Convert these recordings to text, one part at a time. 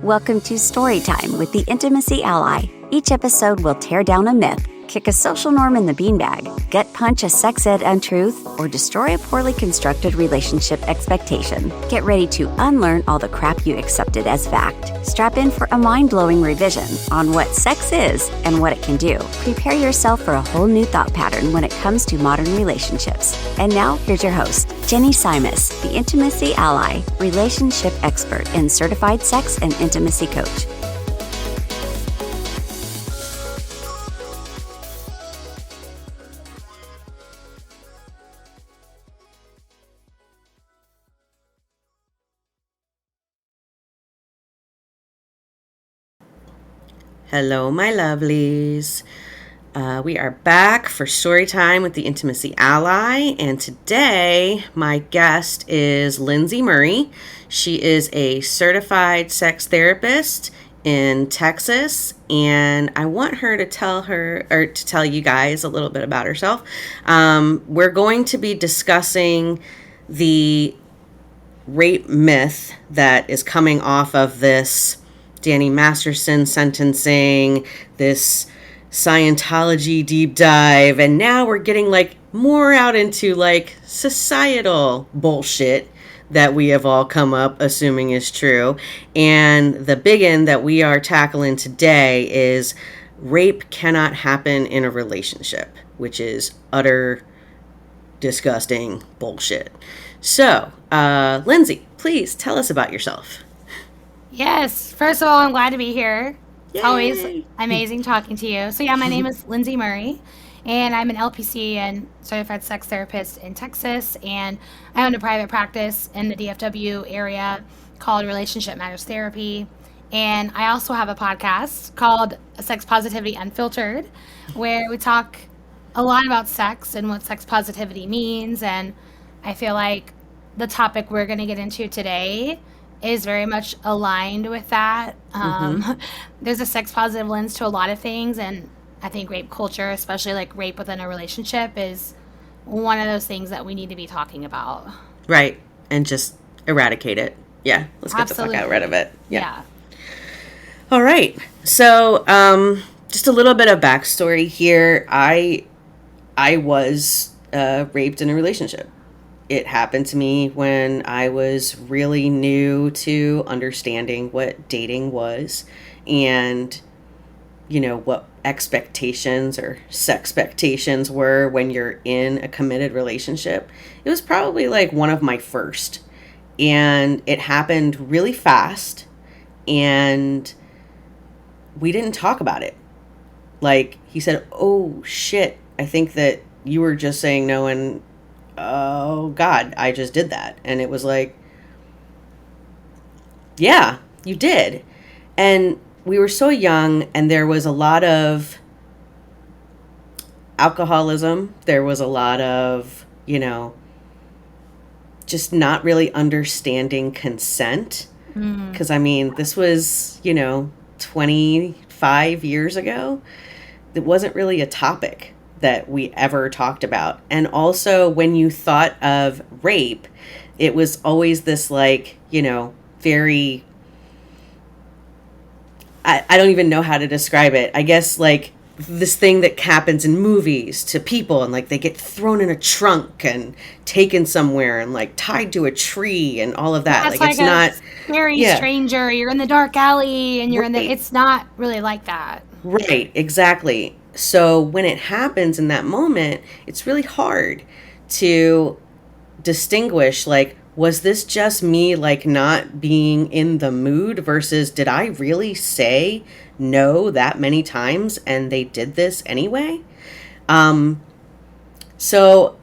Welcome to Storytime with the Intimacy Ally. Each episode will tear down a myth, kick a social norm in the beanbag, gut punch a sex ed untruth, or destroy a poorly constructed relationship expectation. Get ready to unlearn all the crap you accepted as fact. Strap in for a mind-blowing revision on what sex is and what it can do. Prepare yourself for a whole new thought pattern when it comes to modern relationships. And now, here's your host, Jenny Simus, the Intimacy Ally, relationship expert and certified sex and intimacy coach. Hello, my lovelies. We are back for story time with the Intimacy Ally, and today my guest is Lyndsey Murray. She is a certified sex therapist in Texas, and I want her to tell you guys a little bit about herself. We're going to be discussing the rape myth that is coming off of this Danny Masterson sentencing, this Scientology deep dive, and now we're getting more out into societal bullshit that we have all come up assuming is true. And the big one that we are tackling today is rape cannot happen in a relationship, which is utter disgusting bullshit. So, Lyndsey, please tell us about yourself. Yes. First of all, I'm glad to be here. Yay. It's always amazing talking to you. So yeah, my name is Lyndsey Murray, and I'm an LPC and certified sex therapist in Texas, and I own a private practice in the DFW area called Relationship Matters Therapy. And I also have a podcast called Sex Positivity Unfiltered, where we talk a lot about sex and what sex positivity means. And I feel like the topic we're going to get into today is very much aligned with that. There's a sex positive lens to a lot of things, and I think rape culture, especially rape within a relationship, is one of those things that we need to be talking about. Right. And just eradicate it. Yeah. Let's get Absolutely. the fuck out rid of it. Yeah. All right. So, just a little bit of backstory here. I was raped in a relationship. It happened to me when I was really new to understanding what dating was and, what expectations or sexpectations were when you're in a committed relationship. It was probably one of my first. And it happened really fast. And we didn't talk about it. He said, "Oh, shit, I think that you were just saying no, and oh God, I just did that." And it was yeah, you did. And we were so young, and there was a lot of alcoholism. There was a lot of, just not really understanding consent. Because, this was, 25 years ago. It wasn't really a topic that we ever talked about. And also when you thought of rape, it was always this very, I don't even know how to describe it. I guess this thing that happens in movies to people, and they get thrown in a trunk and taken somewhere and tied to a tree and all of that. That's it's not scary stranger. You're in the dark alley and you're right. it's not really like that. Right, exactly. So when it happens in that moment, it's really hard to distinguish, was this just me, not being in the mood versus did I really say no that many times and they did this anyway? So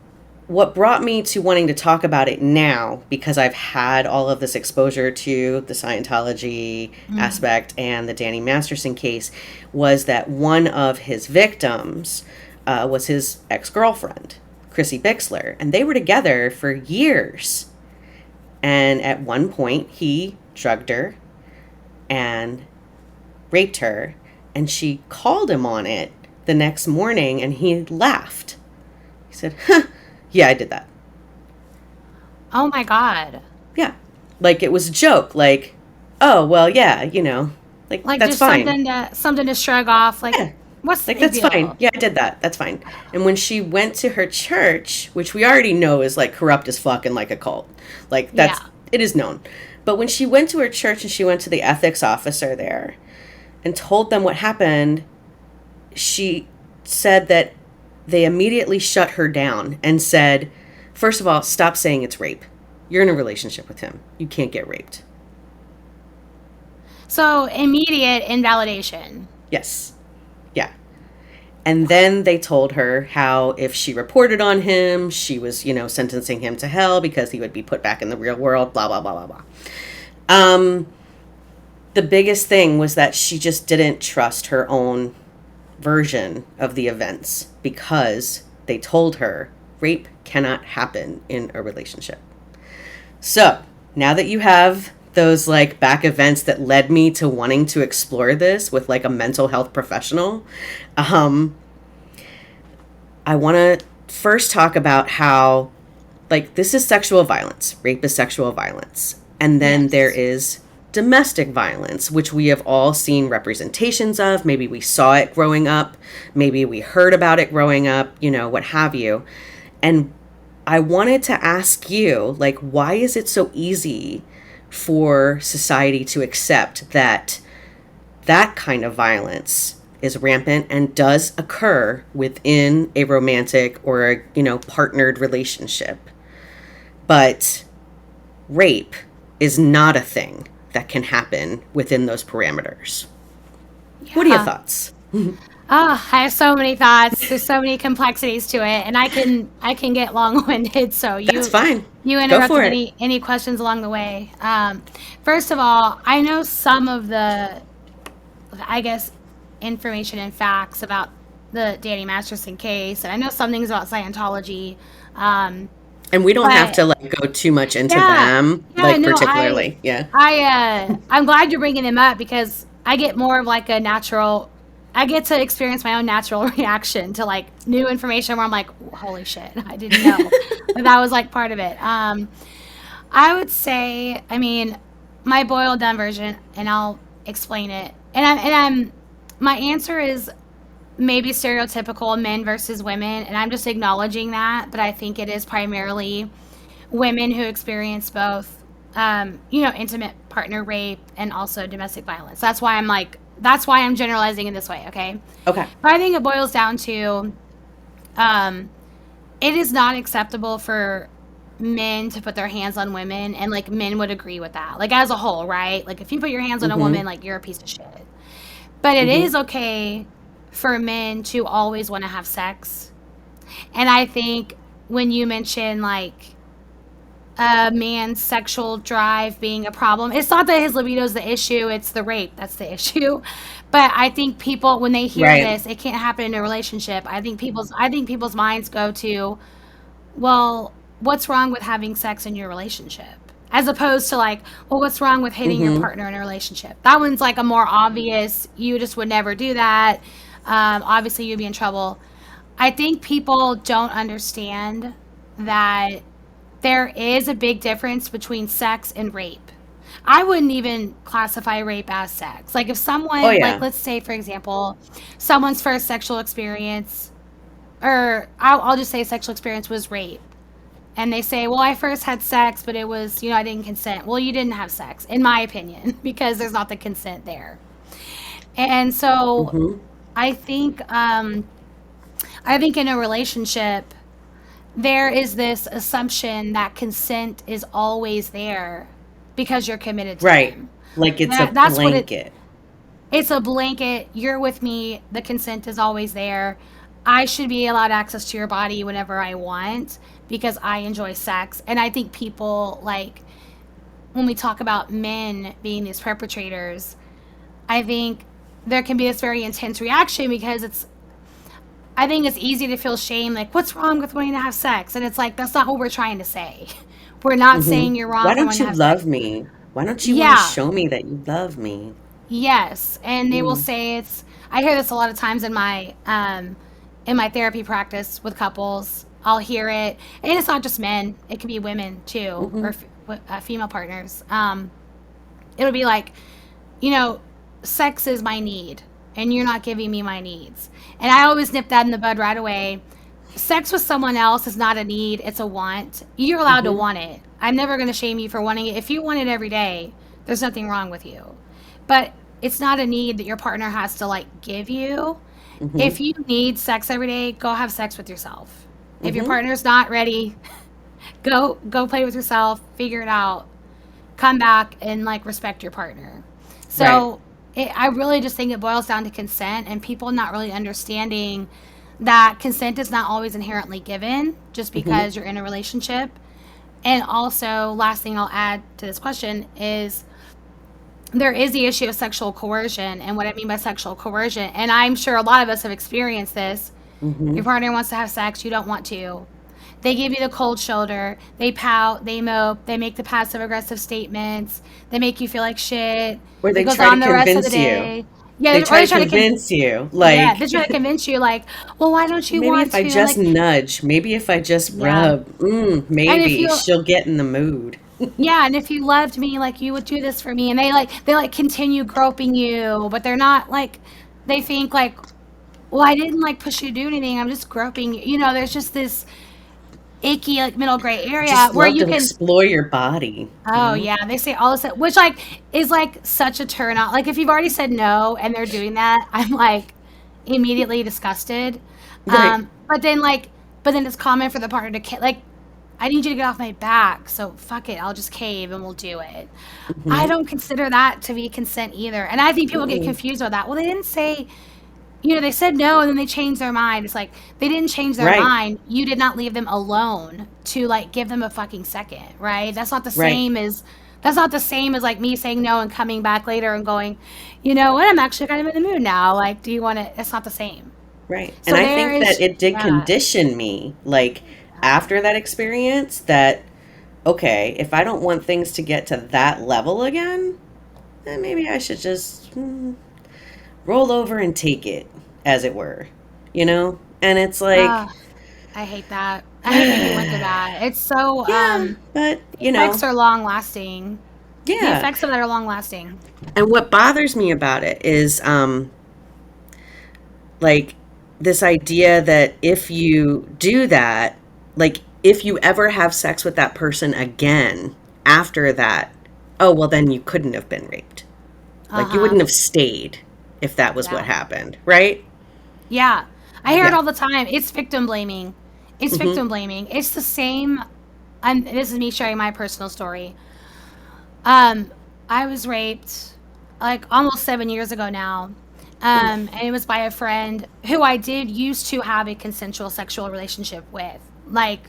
what brought me to wanting to talk about it now, because I've had all of this exposure to the Scientology aspect and the Danny Masterson case, was that one of his victims was his ex-girlfriend, Chrissy Bixler, and they were together for years. And at one point, he drugged her and raped her, and she called him on it the next morning, and he laughed. He said, "Huh, yeah, I did that." Oh my God. Yeah. It was a joke. oh, well, yeah, like, Like that's just fine. something to shrug off. Like, Yeah. what's the Like, big that's fine. deal? Yeah, I did that. That's fine. And when she went to her church, which we already know is like corrupt as fuck and like a cult, like, Yeah. it is known. But when she went to her church and she went to the ethics officer there and told them what happened, she said that they immediately shut her down and said, first of all, stop saying it's rape. You're in a relationship with him. You can't get raped. So immediate invalidation. Yes. Yeah. And then they told her how if she reported on him, she was, sentencing him to hell because he would be put back in the real world, blah, blah, blah, blah, blah. The biggest thing was that she just didn't trust her own version of the events because they told her rape cannot happen in a relationship. So now that you have those like back events that led me to wanting to explore this with like a mental health professional, I want to first talk about how like this is sexual violence. Rape is sexual violence. And then Yes. there is domestic violence, which we have all seen representations of. Maybe we saw it growing up. Maybe we heard about it growing up, what have you. And I wanted to ask you, like, why is it so easy for society to accept that that kind of violence is rampant and does occur within a romantic or a, partnered relationship? But rape is not a thing that can happen within those parameters. What are your thoughts? Oh, I have so many thoughts. There's so many complexities to it, and I can get long-winded. So That's fine. you Go interrupt for with it. any questions along the way. First of all, I know some of the, I guess, information and facts about the Danny Masterson case, and I know some things about Scientology. And we don't have But to like go too much into yeah, them, yeah, like no, particularly. Yeah. I'm glad you're bringing them up because I get more of like a natural. I get to experience my own natural reaction to like new information where I'm like, holy shit, I didn't know. But that was like part of it. I would say, I mean, my boiled down version, and I'll explain it. My answer is maybe stereotypical men versus women, and I'm just acknowledging that, but I think it is primarily women who experience both, intimate partner rape and also domestic violence. That's why I'm generalizing in this way, okay? Okay. But I think it boils down to, it is not acceptable for men to put their hands on women, and like men would agree with that, like as a whole, right? Like if you put your hands on a woman, like you're a piece of shit. But it is okay for men to always want to have sex. And I think when you mention like a man's sexual drive being a problem, it's not that his libido is the issue, it's the rape that's the issue. But I think people, when they hear Right. this, it can't happen in a relationship. I think people's minds go to, well, what's wrong with having sex in your relationship? As opposed to like, well, what's wrong with hitting your partner in a relationship? That one's like a more obvious, you just would never do that. Obviously, you'd be in trouble. I think people don't understand that there is a big difference between sex and rape. I wouldn't even classify rape as sex. Like if someone, Oh, yeah. like let's say for example, someone's first sexual experience, or I'll just say sexual experience was rape. And they say, well, I first had sex, but it was, I didn't consent. Well, you didn't have sex, in my opinion, because there's not the consent there. And so I think in a relationship, there is this assumption that consent is always there because you're committed to Right. them. Like it's That's what blanket. it's a blanket. You're with me. The consent is always there. I should be allowed access to your body whenever I want because I enjoy sex. And I think people, like, when we talk about men being these perpetrators, I think there can be this very intense reaction because I think it's easy to feel shame. Like, what's wrong with wanting to have sex? And it's like, that's not what we're trying to say. We're not saying you're wrong Why for don't wanting to you have love sex. me? Why don't you want Yeah. to show me that you love me? Yes, and they will say I hear this a lot of times in my therapy practice with couples. I'll hear it, and it's not just men; it can be women too, or female partners. it'll be like, you know, sex is my need and you're not giving me my needs. And I always nip that in the bud right away. Sex with someone else is not a need, it's a want. You're allowed to want it. I'm never going to shame you for wanting it. If you want it every day, there's nothing wrong with you. But it's not a need that your partner has to like give you. If you need sex every day, go have sex with yourself. If your partner's not ready, go play with yourself, figure it out, come back and like respect your partner. So I really just think it boils down to consent and people not really understanding that consent is not always inherently given just because you're in a relationship. And also, last thing I'll add to this question is there is the issue of sexual coercion. And what I mean by sexual coercion, and I'm sure a lot of us have experienced this, your partner wants to have sex, you don't want to. They give you the cold shoulder, they pout, they mope, they make the passive aggressive statements, they make you feel like shit. Or they try to convince you. Yeah, they try to convince you. Like, yeah, they try to convince you, like, well, why don't you want to? Maybe if I just nudge, maybe if I just rub, maybe she'll get in the mood. Yeah, and if you loved me, like, you would do this for me. And they continue groping you, but they're not, like, they think, like, well, I didn't, like, push you to do anything. I'm just groping you. You know, there's just this icky, like, middle gray area just where love you to can explore your body. Oh, yeah. They say all this, which, like, is, like, such a turn on. Like, if you've already said no and they're doing that, I'm, like, immediately disgusted. Right. But then it's common for the partner to, like, I need you to get off my back, so fuck it, I'll just cave and we'll do it. I don't consider that to be consent either. And I think people get confused with that. Well, they didn't say, you know, they said no and then they changed their mind. It's like, they didn't change their mind. You did not leave them alone to, like, give them a fucking second, right? That's not the same as, like, me saying no and coming back later and going, you know what, I'm actually kind of in the mood now. Like, do you want to, it's not the same. Right. So and I think that it did condition me, like, after that experience, that, okay, if I don't want things to get to that level again, then maybe I should just roll over and take it, as it were, you know? And it's like, I hate that. I hate that you went to that. It's so, but, you the know. effects are long lasting. Yeah. The effects of that are long lasting. And what bothers me about it is, like, this idea that if you do that, like, if you ever have sex with that person again after that, oh, well, then you couldn't have been raped. Like, you wouldn't have stayed if that was what happened, right? Yeah. I hear it all the time. It's victim blaming. It's victim blaming. It's the same. This is me sharing my personal story. I was raped, like, almost 7 years ago now. And it was by a friend who I did used to have a consensual sexual relationship with. Like,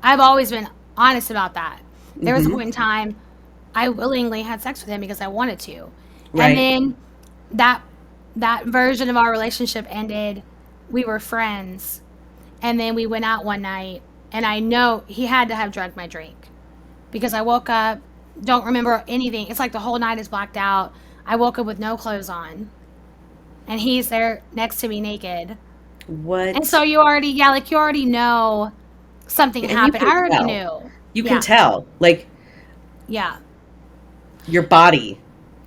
I've always been honest about that. There was a point in time I willingly had sex with him because I wanted to. Right. And then that version of our relationship ended. We were friends. And then we went out one night. And I know he had to have drugged my drink. Because I woke up, don't remember anything. It's like the whole night is blacked out. I woke up with no clothes on. And he's there next to me naked. What? And so you already know something happened. I already knew. You can tell. Like, your body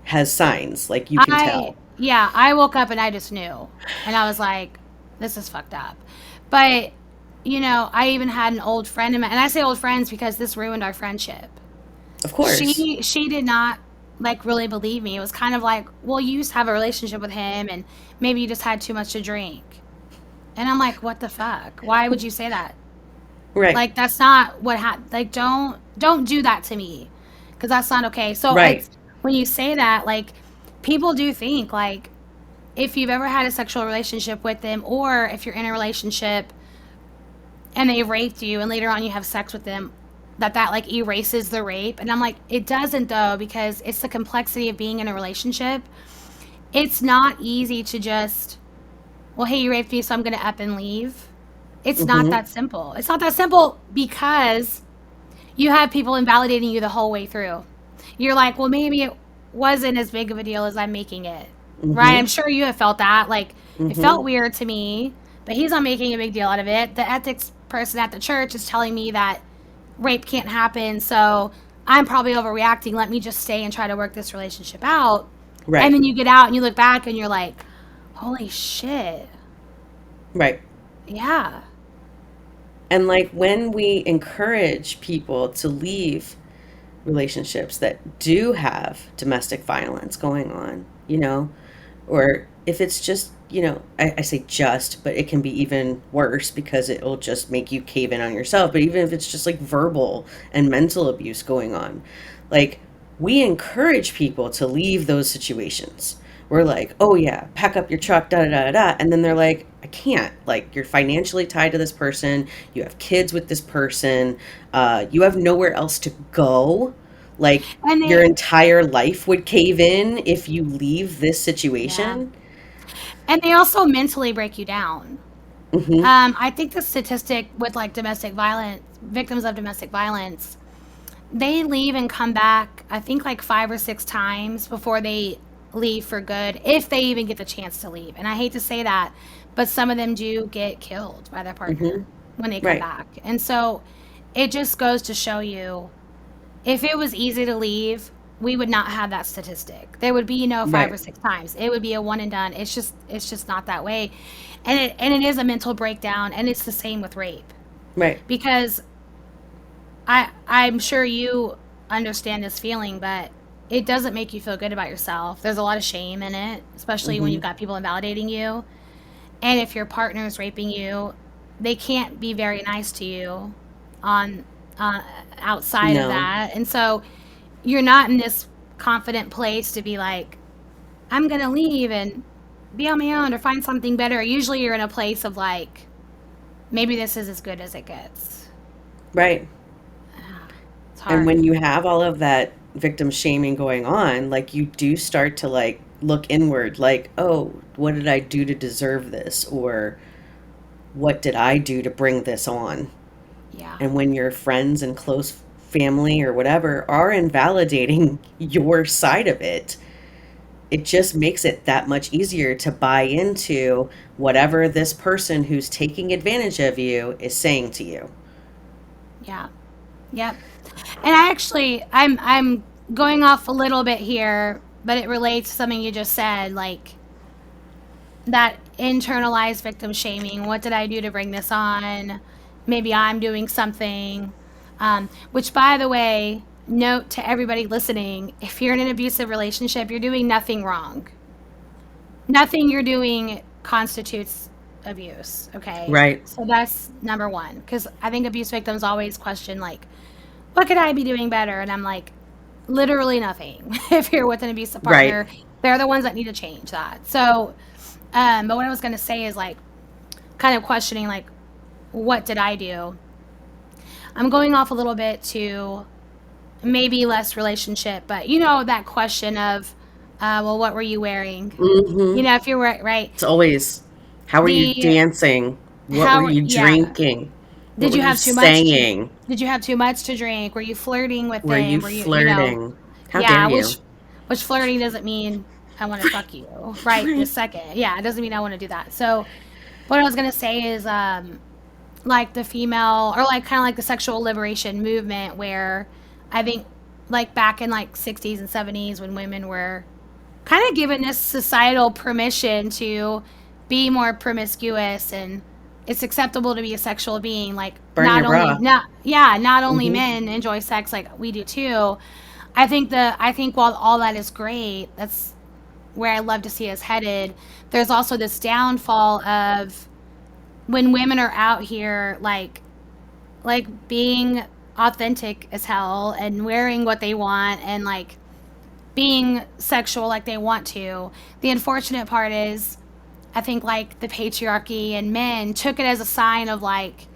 has signs. Like, you can tell. Yeah, I woke up and I just knew. And I was like, this is fucked up. But, you know, I even had an old friend of mine. And I say old friends because this ruined our friendship. Of course. She did not, like, really believe me. It was kind of like, well, you used to have a relationship with him and maybe you just had too much to drink. And I'm like, what the fuck? Why would you say that? Right. Like, that's not what happened. Like, don't do that to me, because that's not okay. So when you say that, like, people do think, like, if you've ever had a sexual relationship with them, or if you're in a relationship and they raped you and later on you have sex with them, that like erases the rape. And I'm like, it doesn't, though, because it's the complexity of being in a relationship. It's not easy to just, well, hey, you raped me, so I'm going to up and leave. It's not that simple. It's not that simple because you have people invalidating you the whole way through. You're like, well, maybe it wasn't as big of a deal as I'm making it. Right? I'm sure you have felt that. Like, it felt weird to me, but he's not making a big deal out of it. The ethics person at the church is telling me that rape can't happen, so I'm probably overreacting. Let me just stay and try to work this relationship out. Right. And then you get out and you look back and you're like, holy shit. Right. Yeah. And like when we encourage people to leave relationships that do have domestic violence going on, or if it's just, I say just, but it can be even worse because it'll just make you cave in on yourself. But even if it's just like verbal and mental abuse going on, like we encourage people to leave those situations. We're like, oh yeah, pack up your truck, da da da da. And then they're like, I can't. Like, you're financially tied to this person. You have kids with this person. You have nowhere else to go. Like, And your they, entire life would cave in if you leave this yeah. situation. And they also mentally break you down. Hmm. I think the statistic with like domestic violence, victims of domestic violence, they leave and come back, I think like 5 or 6 times before they leave for good, if they even get the chance to leave. And I hate to say that, but some of them do get killed by their Hmm. partner when they come Right. back. And so it just goes to show you, if it was easy to leave, we would not have that statistic. There would be no five Right. or six times. It would be a one and done. It's just not that way. And it is a mental breakdown, and it's the same with rape. Right. Because I'm sure you understand this feeling, but it doesn't make you feel good about yourself. There's a lot of shame in it, especially when Hmm. you've got people invalidating you. And if your partner is raping you, they can't be very nice to you on outside of No. that. And so you're not in this confident place to be like, I'm going to leave and be on my own or find something better. Usually you're in a place of like, maybe this is as good as it gets. Right. It's And hard. when you have all of that victim shaming going on, like you do start to like look inward, like, oh, what did I do to deserve this? Or what did I do to bring this on? Yeah. And when your friends and close family or whatever are invalidating your side of it, it just makes it that much easier to buy into whatever this person who's taking advantage of you is saying to you. Yeah. Yep. And I'm going off a little bit here, but it relates to something you just said, like that internalized victim shaming. What did I do to bring this on? Maybe I'm doing something. Which, by the way, note to everybody listening, if you're in an abusive relationship, you're doing nothing wrong. Nothing you're doing constitutes abuse, okay? Right. So that's number one. Because I think abuse victims always question, like, what could I be doing better? And I'm like, literally nothing. If you're with an abusive Right. partner, they're the ones that need to change that. So, but what I was going to say is like, kind of questioning, like, what did I do? I'm going off a little bit to maybe less relationship, but that question of, well, what were you wearing? Hmm. If you're right, It's always, how are you the dancing? What were how, you yeah. drinking? What Did were you you have too much to saying? did you have too much to drink? Were you flirting with Were you them? Were you? flirting? How dare Yeah, you? which flirting doesn't mean I want to fuck you right Right. this second. Yeah, it doesn't mean I want to do that. So what I was gonna say is like the female, or like kind of like the sexual liberation movement, where I think like back in like 60s and 70s when women were kind of given this societal permission to be more promiscuous, and it's acceptable to be a sexual being, like Burn your bra. not only Hmm. men enjoy sex like we do too. I think while all that is great, that's where I love to see us headed. There's also this downfall of when women are out here like being authentic as hell and wearing what they want and like being sexual like they want to. The unfortunate part is, I think like the patriarchy and men took it as a sign of like,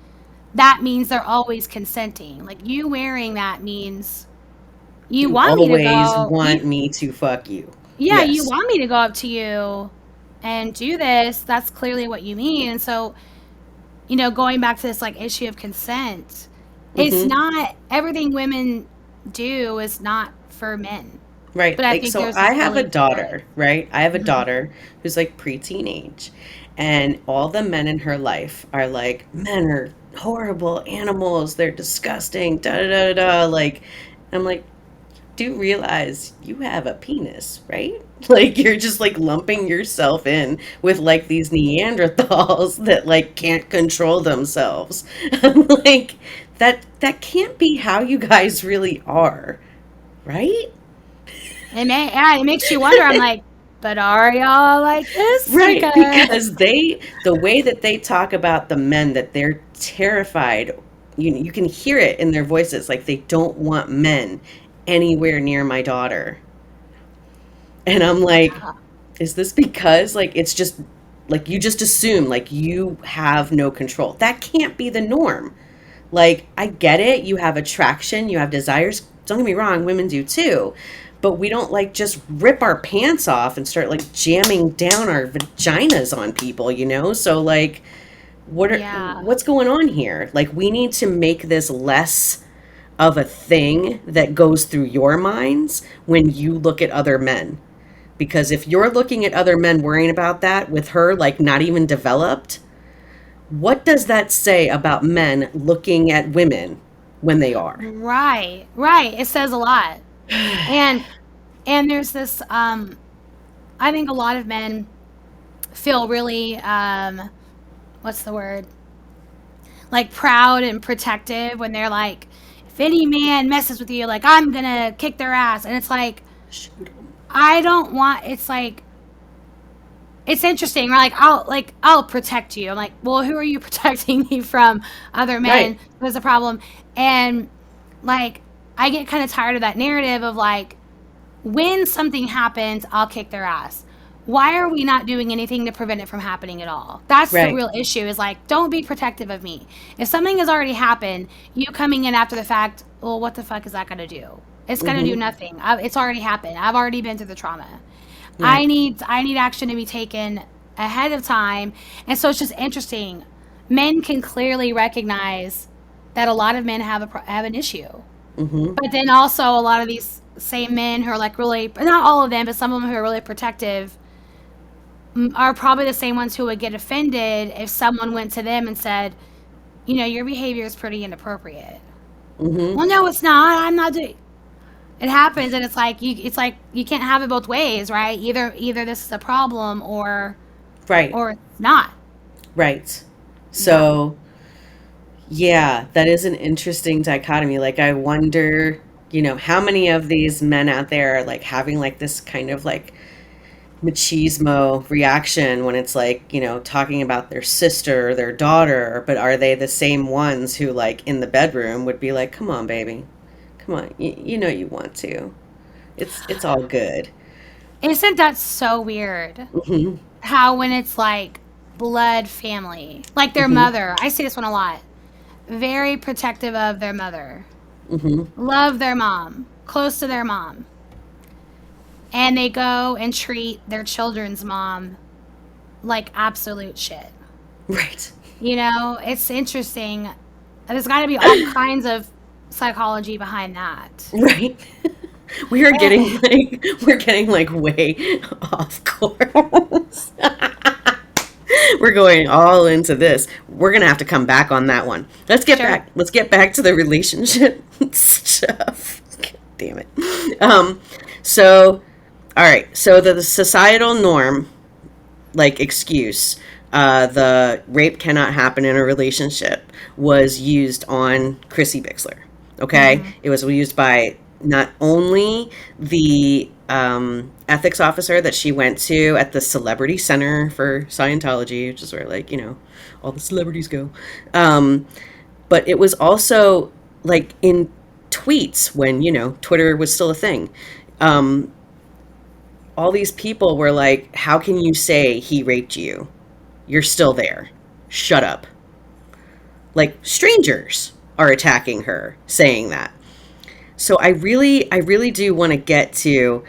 that means they're always consenting. Like, you wearing that means you You want me to always go. want me to fuck you. Yeah, you Yes. want me to go up to you and do this. That's clearly what you mean. And so, going back to this like issue of consent, it's Hmm. not everything women do is not for men. Right. But I Like, think so there's I this have a really good. daughter, right? I have a Mhm. daughter who's like pre-teenage, and all the men in her life are like, men are horrible animals. They're disgusting. Da da da da. Like, I'm like, do realize you have a penis, right? Like you're just like lumping yourself in with like these Neanderthals that like can't control themselves. I'm like, that can't be how you guys really are, right? It makes you wonder. I'm like, but are y'all like this? Right, Because because the way that they talk about the men that they're terrified, you can hear it in their voices, like they don't want men anywhere near my daughter. And I'm like, is this because like it's just like you just assume like you have no control? That can't be the norm. Like, I get it. You have attraction, you have desires. Don't get me wrong, women do too. But we don't like just rip our pants off and start like jamming down our vaginas on people, you know? So like yeah, what's going on here? Like we need to make this less of a thing that goes through your minds when you look at other men. Because if you're looking at other men worrying about that with her like not even developed, what does that say about men looking at women when they are? right, right. It says a lot. And there's this. I think a lot of men feel really what's the word? Like proud and protective when they're like, if any man messes with you, like I'm gonna kick their ass, and it's like Shoot 'em. I don't want. It's like it's interesting. We're like, I'll protect you. I'm like, well, who are you protecting me from? Other men. Right. There's a problem, and like I get kind of tired of that narrative of like when something happens, I'll kick their ass. Why are we not doing anything to prevent it from happening at all? That's the Right. real issue is like, don't be protective of me. If something has already happened, you coming in after the fact, well, what the fuck is that going to do? It's going to do Mm-hmm. nothing. It's already happened. I've already been through the trauma. Right. I need action to be taken ahead of time. And so it's just interesting. Men can clearly recognize that a lot of men have an issue. Mm-hmm. But then also a lot of these same men who are like really, not all of them, but some of them who are really protective are probably the same ones who would get offended if someone went to them and said, you know, your behavior is pretty inappropriate. Mm-hmm. Well, no, it's not. I'm not doing. It happens, and it's like you can't have it both ways, right? Either this is a problem Right. or it's not. Right. Yeah. So yeah, that is an interesting dichotomy. Like I wonder, how many of these men out there are like having like this kind of like machismo reaction when it's like, talking about their sister or their daughter, but are they the same ones who like in the bedroom would be like, "Come on, baby. Come on. You know you want to. It's all good." Isn't that so weird? Mhm. How when it's like blood family, like their Mhm. mother, I see this one a lot. Very protective of their mother, Mhm. love their mom, close to their mom, and they go and treat their children's mom like absolute shit. Right. You know, it's interesting. There's got to be all kinds of psychology behind that. Right. We are getting Eh, like we're getting like way off course. We're going all into this. We're gonna have to come back on that one. Let's get sure. back. Let's get back to the relationship stuff. God damn it. So, all right. So the societal norm, like excuse, the rape cannot happen in a relationship, was used on Chrissy Bixler. Okay, Hmm. it was used by not only the ethics officer that she went to at the Celebrity Center for Scientology, which is where like all the celebrities go, but it was also like in tweets when Twitter was still a thing. Um, all these people were like, "How can you say he raped you? You're still there. Shut up." Like strangers are attacking her, saying that. So I really do want to get to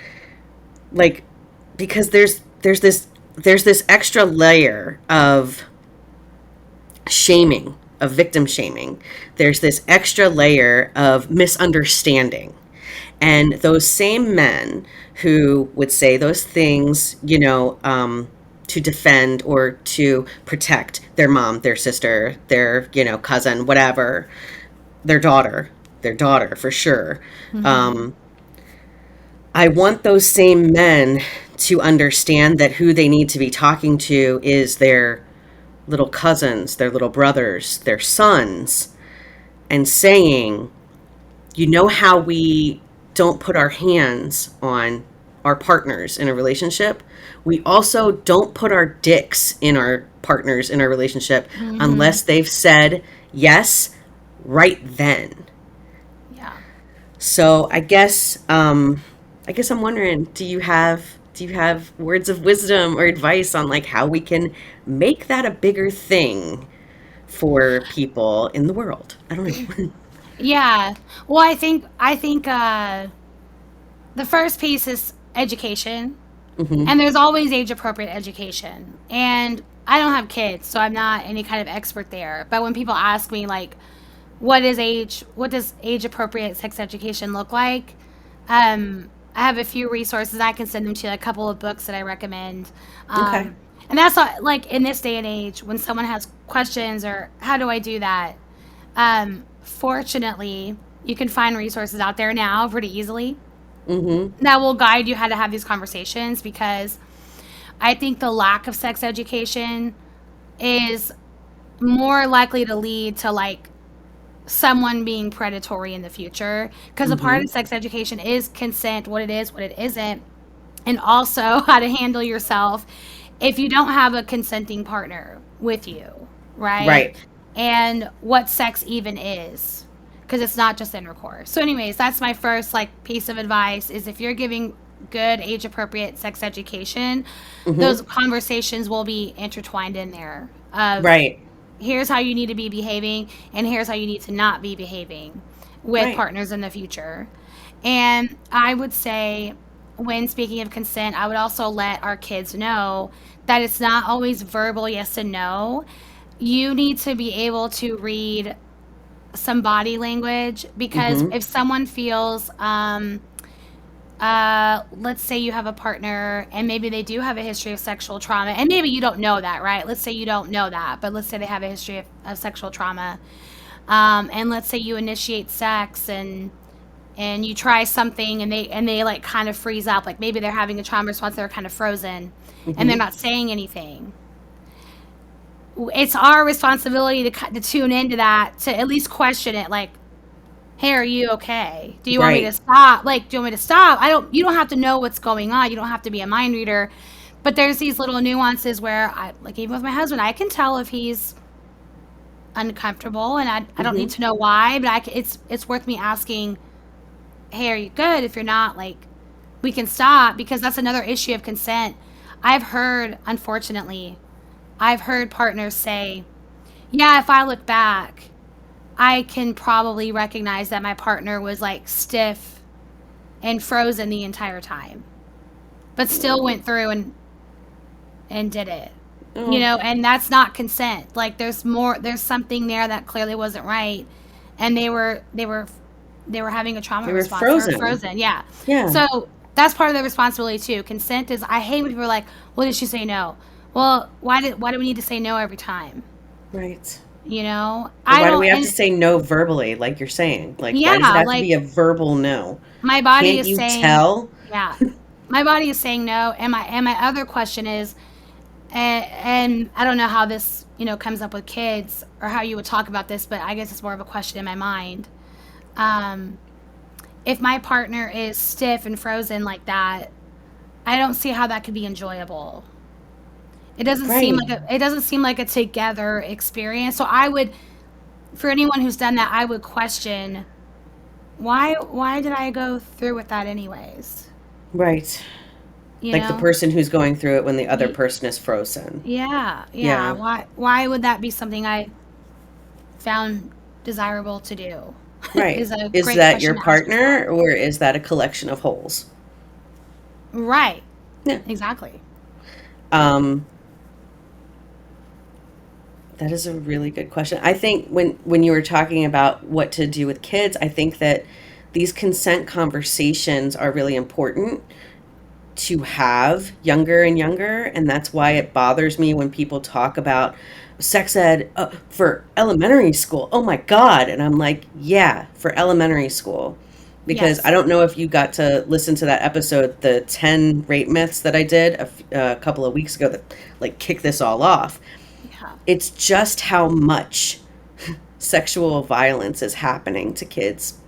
like because there's this extra layer of shaming, of victim shaming. There's this extra layer of misunderstanding. And those same men who would say those things, to defend or to protect their mom, their sister, their, cousin, whatever, their daughter, their daughter for sure. Mm-hmm. I want those same men to understand that who they need to be talking to is their little cousins, their little brothers, their sons, and saying, you know how we don't put our hands on our partners in a relationship? We also don't put our dicks in our partners in our relationship Mm-hmm. unless they've said yes right then. Yeah. So I guess I'm wondering, do you have words of wisdom or advice on like how we can make that a bigger thing for people in the world? I don't know. Yeah. Well, I think the first piece is education. Hmm. And there's always age appropriate education. And I don't have kids, so I'm not any kind of expert there. But when people ask me like what does age appropriate sex education look like? I have a few resources. I can send them to you, a couple of books that I recommend. Okay. And that's not, like in this day and age when someone has questions or how do I do that? Fortunately, you can find resources out there now pretty easily Hmm. that will guide you how to have these conversations, because I think the lack of sex education is more likely to lead to like someone being predatory in the future, because a part Hmm. of sex education is consent, what it is, what it isn't, and also how to handle yourself if you don't have a consenting partner with you, right? Right. And what sex even is, because it's not just intercourse. So anyways, that's my first like piece of advice, is if you're giving good age appropriate sex education, those Hmm. conversations will be intertwined in there of Right. here's how you need to be behaving and here's how you need to not be behaving with Right. partners in the future. And I would say, when speaking of consent, I would also let our kids know that it's not always verbal yes and no. You need to be able to read some body language, because Hmm. if someone feels let's say you have a partner and maybe they do have a history of sexual trauma, and maybe you don't know that, right? Let's say you don't know that, but let's say they have a history of sexual trauma, and let's say you initiate sex and you try something and they like kind of freeze up, like maybe they're having a trauma response, they're kind of frozen and they're Hmm. not saying anything. It's our responsibility to tune into that, to at least question it, like, hey, are you okay? Do you want me to Right. stop? Like, do you want me to stop? You don't have to know what's going on. You don't have to be a mind reader. But there's these little nuances where like even with my husband, I can tell if he's uncomfortable, and I don't need Hmm. to know why, but it's worth me asking, hey, are you good? If you're not, like, we can stop, because that's another issue of consent. Unfortunately, I've heard partners say, yeah, if I look back, I can probably recognize that my partner was like stiff and frozen the entire time, but still went through and did it. Oh, And that's not consent. Like there's something there that clearly wasn't right, and they were having a trauma they were response. They were frozen. frozen. Yeah. Yeah. So that's part of the responsibility too. Consent is, I hate when people are like, "Well, did she say no?" Well, why do we need to say no every time? Right. Or I why do don't. we have to And say no verbally, like you're saying? Like, why does it yeah, have to like be a verbal no? my body Can't is you saying, tell? yeah, my body is saying no, and my other question is, and I don't know how this comes up with kids or how you would talk about this, but I guess it's more of a question in my mind. Um, if my partner is stiff and frozen like that, I don't see how that could be enjoyable. Right. It doesn't seem like a together experience. So for anyone who's done that, I would question, why did I go through with that anyways? Right. You Like the know? person who's going through it when the other Y- person is frozen. Yeah, yeah. Yeah. Why would that be something I found desirable to do? Right. Is a Is great that question your to ask yourself. partner or is that a collection of holes? Right. Yeah. Exactly. Um, that is a really good question. I think when you were talking about what to do with kids, I think that these consent conversations are really important to have younger and younger, and that's why it bothers me when people talk about sex ed for elementary school. Oh my God. And I'm like, yeah, for elementary school. Because I Yes. don't know if you got to listen to that episode, the 10 rape myths that I did a couple of weeks ago that like kick this all off. Yeah. It's just how much sexual violence is happening to kids,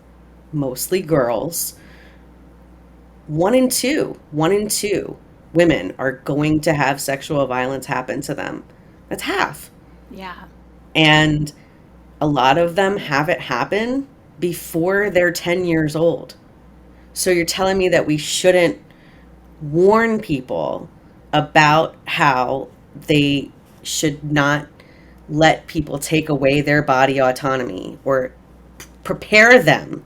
mostly girls. One in two women are going to have sexual violence happen to them. That's half. Yeah. And a lot of them have it happen before they're 10 years old. So you're telling me that we shouldn't warn people about how they should not let people take away their body autonomy or prepare them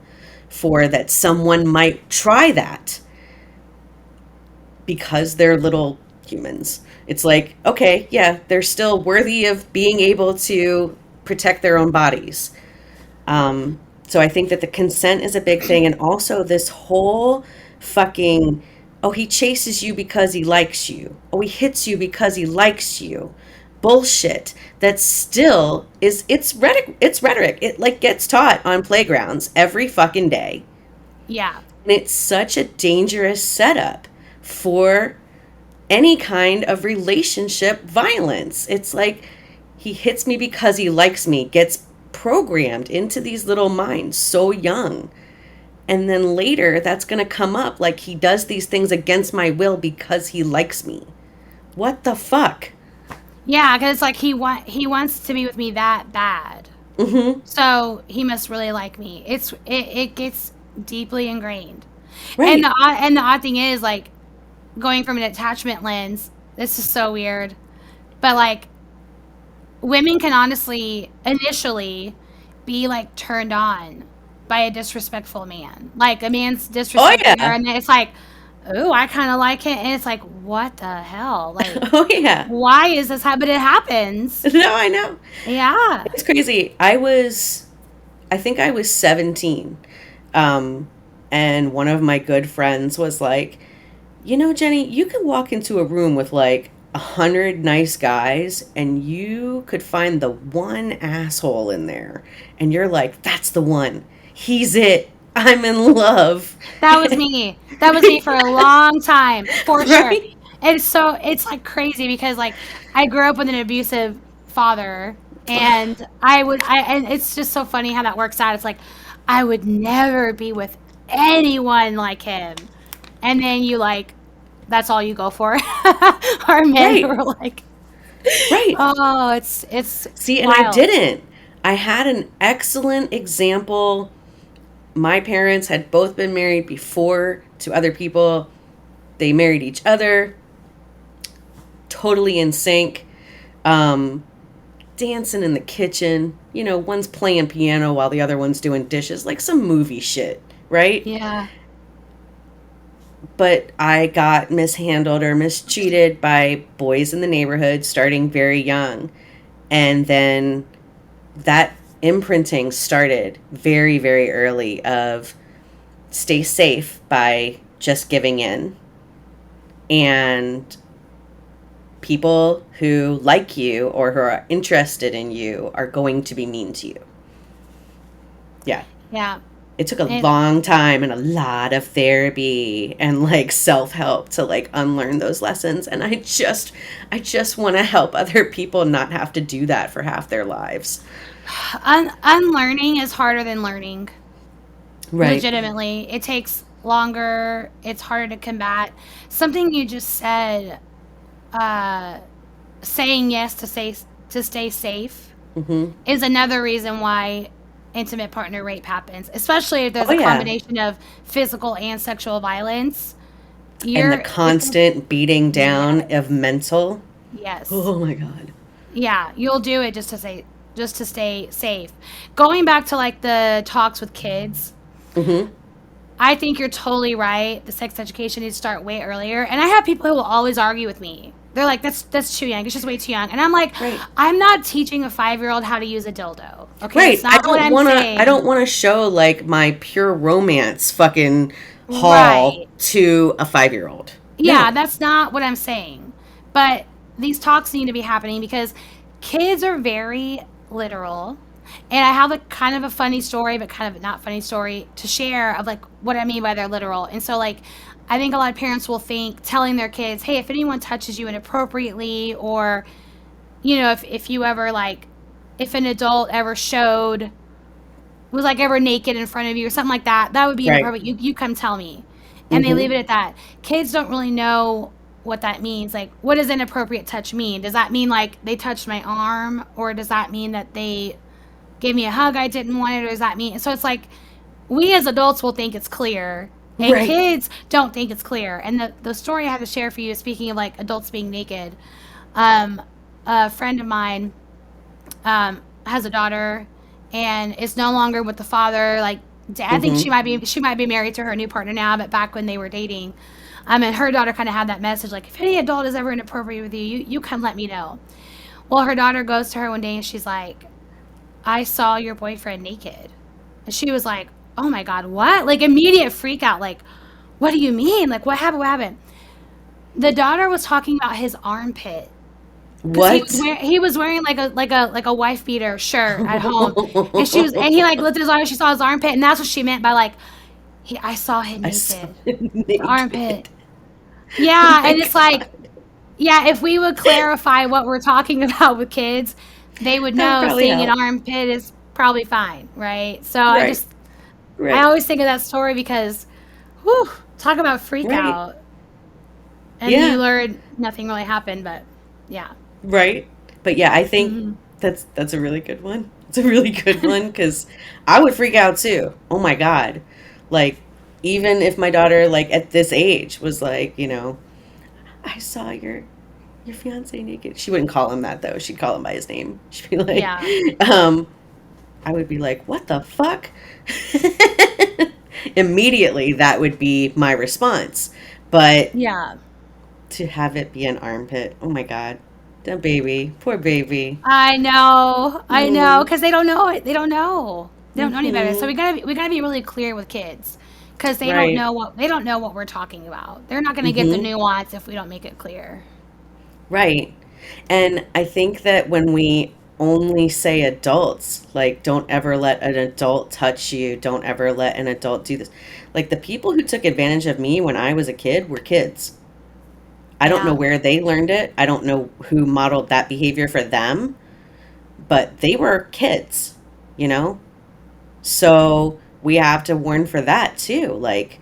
for that someone might try that because they're little humans. It's like, okay, yeah, they're still worthy of being able to protect their own bodies. So I think that the consent is a big thing. And also this whole fucking, oh, he chases you because he likes you. Oh, he hits you because he likes you. Bullshit. That still is, it's rhetoric. It's rhetoric. It like gets taught on playgrounds every fucking day. Yeah. And it's such a dangerous setup for any kind of relationship violence. It's like he hits me because he likes me, gets programmed into these little minds so young. And then later that's going to come up like he does these things against my will because he likes me. What the fuck? Yeah, because it's like he wants to be with me that bad. Mm-hmm. So he must really like me. It gets deeply ingrained. Right. And the odd thing is, like, going from an attachment lens, this is so weird, but like women can honestly initially be like turned on by a disrespectful man. Like a man's disrespecting her, and it's like, oh, I kind of like it, and it's like, what the hell? Like, oh yeah, why is this happening? It happens. No, I know. Yeah, it's crazy. I think I was 17, and one of my good friends was like, you know, Jenny, you could walk into a room with like 100 nice guys and you could find the one asshole in there. And you're like, that's the one. He's it. I'm in love. that was me. That was me for a long time, for sure. Right? And so it's like crazy because like I grew up with an abusive father, and and it's just so funny how that works out. It's like I would never be with anyone like him. And then you like, that's all you go for. Our men who Right. are like, Right. oh, it's See, and I wild. didn't. I had an excellent example. My parents had both been married before to other people. They married each other. Totally in sync. Dancing in the kitchen. You know, one's playing piano while the other one's doing dishes. Like some movie shit, right? Yeah. But I got mishandled or mistreated by boys in the neighborhood starting very young. And then that imprinting started very, very early of stay safe by just giving in. And people who like you or who are interested in you are going to be mean to you. Yeah. Yeah. It took a long time and a lot of therapy and like self-help to like unlearn those lessons. And I just want to help other people not have to do that for half their lives. Unlearning is harder than learning. Right. Legitimately. It takes longer. It's harder to combat. Something you just said, saying yes to stay safe is another reason why intimate partner rape happens, especially if there's a combination of physical and sexual violence. And the constant beating down of mental. Yes. Oh my God. Yeah, you'll do it just to stay safe. Going back to like the talks with kids, I think you're totally right. The sex education needs to start way earlier. And I have people who will always argue with me. They're like, that's too young. It's just way too young. And I'm like, I'm not teaching a 5-year-old how to use a dildo. Okay, Right. That's not what I'm saying. I don't want to show like my pure romance fucking haul to a 5-year-old. Yeah, No. that's not what I'm saying. But these talks need to be happening because kids are very literal. And I have a kind of a funny story, but kind of not funny story to share of like what I mean by they're literal. And so like I think a lot of parents will think telling their kids, hey, if anyone touches you inappropriately, or if you ever like if an adult ever showed was like ever naked in front of you or something like that, that would be Right. inappropriate. You come tell me. And they leave Mm-hmm. it at that. Kids don't really know what that means. Like, what does inappropriate touch mean? Does that mean like they touched my arm? Or does that mean that they gave me a hug I didn't want it? Or does that mean so it's like we as adults will think it's clear. And Right. kids don't think it's clear. And the story I have to share for you, speaking of like adults being naked, um, a friend of mine has a daughter and is no longer with the father. Like I think Mm-hmm. she might be married to her new partner now, but back when they were dating, and her daughter kind of had that message like, if any adult is ever inappropriate with you, you come let me know. Well, her daughter goes to her one day and she's like, I saw your boyfriend naked, and she was like, oh my god, what? Like immediate freak out, like, what do you mean? Like what happened? What happened? The daughter was talking about his armpit because What? he was wearing like a wife beater shirt at home, and he like lifted his arm, and she saw his armpit, and that's what she meant by like I saw him I saw naked, it the armpit. naked. Oh Yeah, my and it's like, God. yeah, if we would clarify what we're talking about with kids, they would That would know probably seeing an help. armpit is probably fine, right? So Right. I Right. always think of that story because, whew, talk about freak Right. out, and you Yeah. learn nothing really happened, but yeah. Right. But yeah, I think Hmm. that's a really good one. It's a really good one because I would freak out too. Oh my God. Like, even if my daughter, like at this age, was like, I saw your fiance naked. She wouldn't call him that though. She'd call him by his name. She'd be like, Yeah. um, I would be like, what the fuck? Immediately, that would be my response. But Yeah. to have it be an armpit, oh my God. The baby, poor baby. I know, Mm, because they don't know it. They don't know any better. So hmm. we gotta be really clear with kids, because Right. they don't know what we're talking about. They're not gonna get the Hmm. nuance if we don't make it clear. Right. And I think that when we only say adults, like, don't ever let an adult touch you, don't ever let an adult do this. Like, the people who took advantage of me when I was a kid were kids. I don't know Yeah, where they learned it. I don't know who modeled that behavior for them, but they were kids, you know? So we have to warn for that too. Like,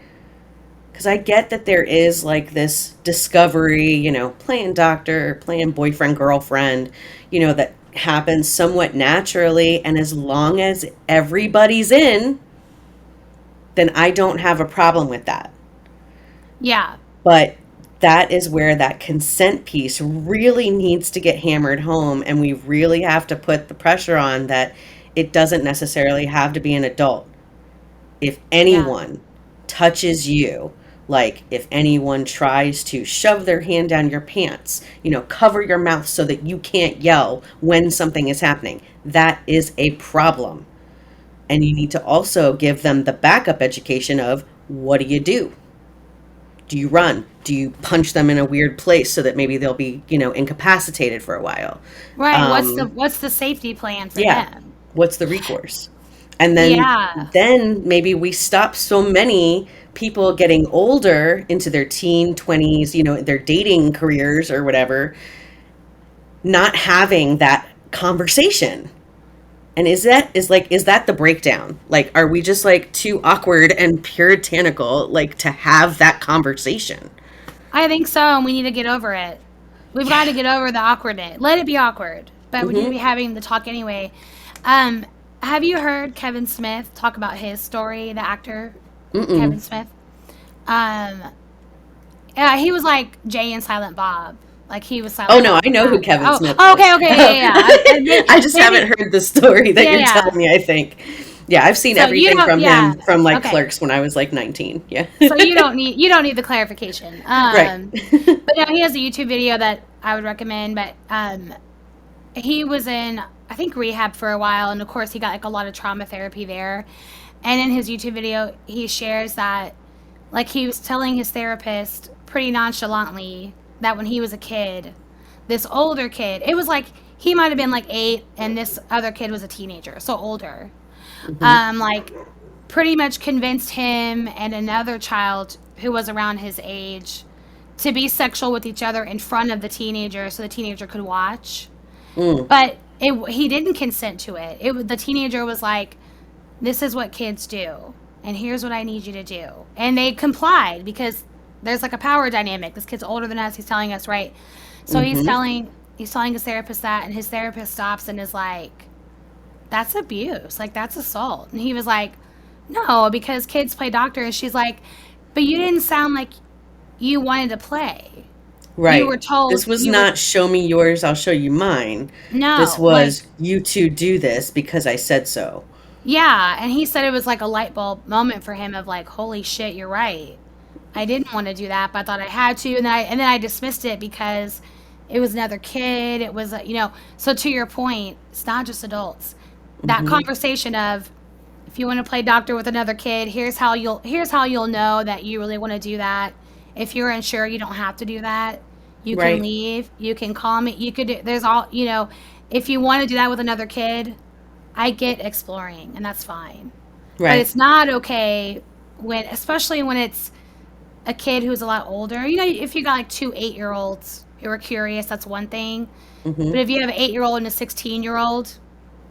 because I get that there is like this discovery, playing doctor, playing boyfriend, girlfriend, that happens somewhat naturally. And as long as everybody's in, then I don't have a problem with that. yeah, But that is where that consent piece really needs to get hammered home. And we really have to put the pressure on that it doesn't necessarily have to be an adult. If yeah. anyone touches you, like if anyone tries to shove their hand down your pants, cover your mouth so that you can't yell when something is happening, that is a problem. And you need to also give them the backup education of what do you do? Do you run? Do you punch them in a weird place so that maybe they'll be, incapacitated for a while? Right. Um, What's the safety plan for yeah. them? What's the recourse? And Yeah. then maybe we stop so many people getting older into their teen 20s, their dating careers or whatever, not having that conversation. And is that the breakdown? Like, are we just like too awkward and puritanical like to have that conversation? I think so, and we need to get over it. We've got to Yeah. get over the awkwardness. Let it be awkward, but we need to be Mm-hmm. having the talk anyway. Um, have you heard Kevin Smith talk about his story, the actor Mm-mm. Kevin Smith? Um, yeah, he was like Jay and Silent Bob. Like he was Oh Silent no, I Bob's know who character. Kevin Smith Okay, is. okay, yeah, yeah, yeah. I just haven't Maybe, heard the story that yeah, you're yeah. telling me, I think. Yeah, I've seen So you everything don't, from yeah, him from like okay. Clerks when I was like 19. Yeah. So you don't need the clarification. Right. But no, he has a YouTube video that I would recommend. But he was in, I think, rehab for a while, and of course he got like a lot of trauma therapy there. And in his YouTube video, he shares that like he was telling his therapist pretty nonchalantly that when he was a kid, this older kid, it was like he might have been like 8 and this other kid was a teenager, so older. Like pretty much convinced him and another child who was around his age to be sexual with each other in front of the teenager so the teenager could watch. But he didn't consent to it. The teenager was like, this is what kids do, and here's what I need you to do. And they complied because there's like a power dynamic. This kid's older than us. He's telling us, right? So he's telling his therapist that, and his therapist stops and is like, that's abuse. Like, that's assault. And he was like, no, because kids play doctor. And she's like, but you didn't sound like you wanted to play. Right. You were told. This was not show me yours, I'll show you mine. No. This was you two do this because I said so. Yeah. And he said it was like a light bulb moment for him of like, holy shit, you're right. I didn't want to do that, but I thought I had to. And then I dismissed it because it was another kid. It was, so to your point, it's not just adults. That conversation of, if you want to play doctor with another kid, here's how you'll know that you really want to do that. If you're unsure, you don't have to do that. You can leave. You can call me. You could. There's all. If you want to do that with another kid, I get exploring, and that's fine. Right. But it's not okay especially when it's a kid who's a lot older. If you got like 2 8-year-olds who are curious, that's one thing. But if you have an 8-year-old and a 16-year-old,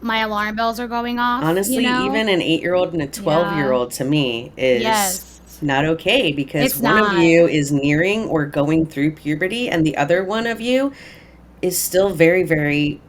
my alarm bells are going off. Honestly, even an 8-year-old and a 12-year-old to me is not okay, because one of you is nearing or going through puberty and the other one of you is still very, very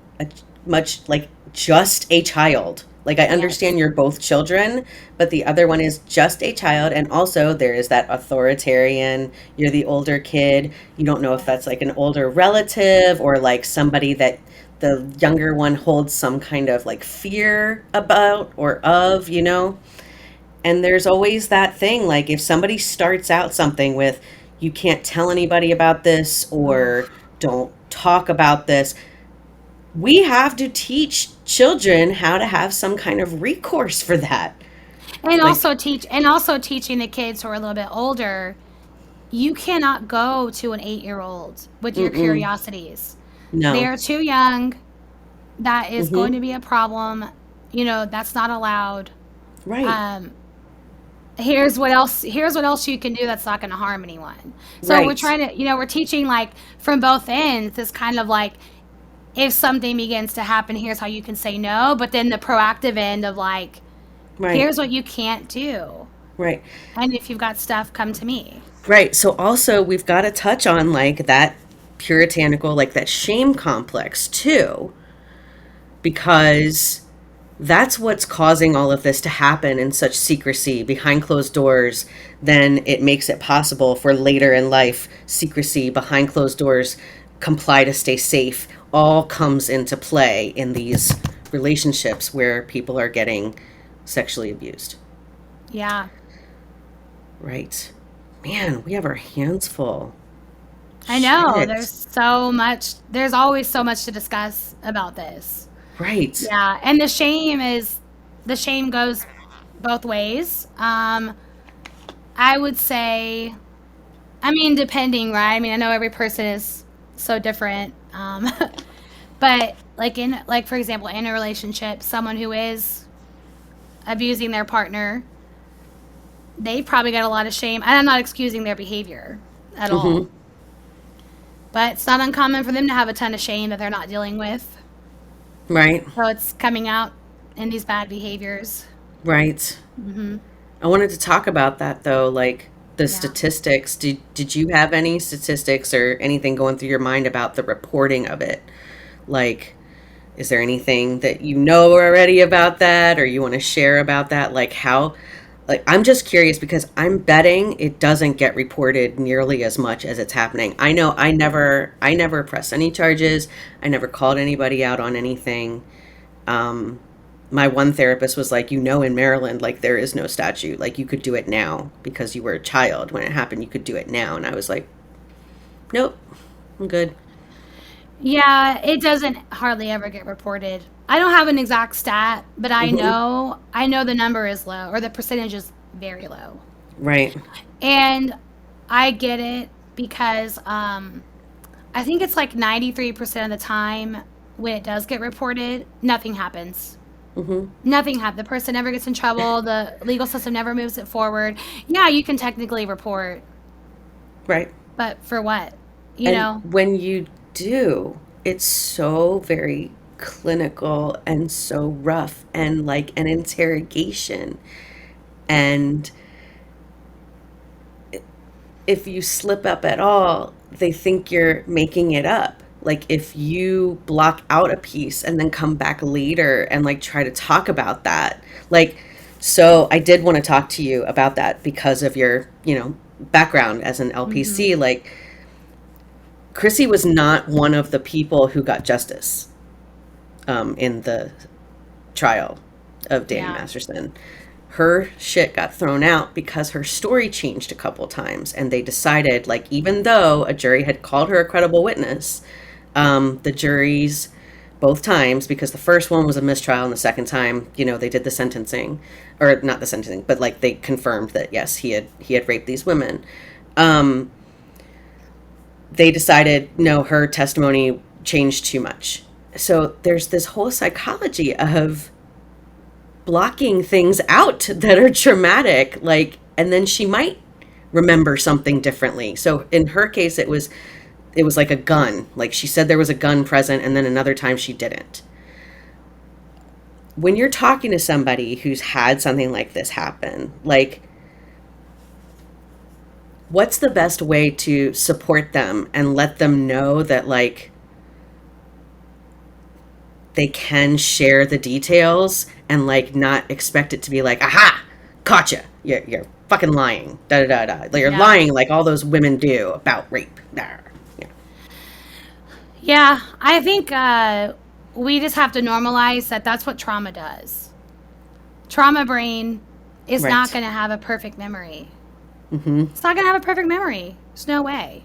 much like just a child. Like, I understand you're both children, but the other one is just a child. And also there is that authoritarian, you're the older kid. You don't know if that's like an older relative or like somebody that the younger one holds some kind of like fear about or of, And there's always that thing, like if somebody starts out something with, you can't tell anybody about this or don't talk about this, we have to teach children how to have some kind of recourse for that. And also teaching the kids who are a little bit older, you cannot go to an 8-year-old with your curiosities. No. They are too young. That is going to be a problem. That's not allowed. Right. Here's what else you can do that's not going to harm anyone. So we're trying to, we're teaching like from both ends, this kind of like, if something begins to happen, here's how you can say no. But then the proactive end of like, here's what you can't do. Right. And if you've got stuff, come to me. Right. So also we've got to touch on like that puritanical, like that shame complex too, because that's what's causing all of this to happen in such secrecy behind closed doors. Then it makes it possible for later in life, secrecy behind closed doors, comply to stay safe, all comes into play in these relationships where people are getting sexually abused. Yeah. Right. Man, we have our hands full. I know. Shit. There's always so much to discuss about this. Right. Yeah. And the shame goes both ways. I would say, depending, right? I know every person is so different. But for example, in a relationship, someone who is abusing their partner, they probably got a lot of shame. And I'm not excusing their behavior at all. But it's not uncommon for them to have a ton of shame that they're not dealing with. Right. So it's coming out in these bad behaviors. Right. I wanted to talk about that though, like the statistics. Did you have any statistics or anything going through your mind about the reporting of it? Like, is there anything that you know already about that or you want to share about that? Like how, like, I'm just curious because I'm betting it doesn't get reported nearly as much as it's happening. I know I never pressed any charges. I never called anybody out on anything. My one therapist was like, in Maryland, like there is no statute. Like you could do it now because you were a child. When it happened, you could do it now. And I was like, nope, I'm good. Yeah, it doesn't hardly ever get reported. I don't have an exact stat, but I know the number is low or the percentage is very low. Right. And I get it. because I think it's like 93% of the time when it does get reported, nothing happens. Nothing happens. The person never gets in trouble. The legal system never moves it forward. Yeah, you can technically report, Right. but for what? You And know? when you do, it's so very clinical and so rough and like an interrogation. And if you slip up at all, they think you're making it up. Like if you block out a piece and then come back later and like try to talk about that. Like, so I did want to talk to you about that because of your, background as an LPC. Like, Chrissy was not one of the people who got justice in the trial of Danny Yeah. Masterson. Her shit got thrown out because her story changed a couple times, and they decided, like, even though a jury had called her a credible witness, the juries both times, because the first one was a mistrial and the second time, they did the sentencing, or not the sentencing, but like they confirmed that yes, he had raped these women. They decided no, her testimony changed too much. So there's this whole psychology of blocking things out that are traumatic, like, and then she might remember something differently. So in her case, it was like a gun. Like she said there was a gun present, and then another time she didn't. When you're talking to somebody who's had something like this happen, like, what's the best way to support them and let them know that, like, they can share the details and, like, not expect it to be like, aha, caught you. You're fucking lying. Da da da da. Like, you're lying like all those women do about rape. Yeah. Yeah, I think we just have to normalize that that's what trauma does. Trauma brain is Right. not going to have a perfect memory. It's not going to have a perfect memory. There's no way.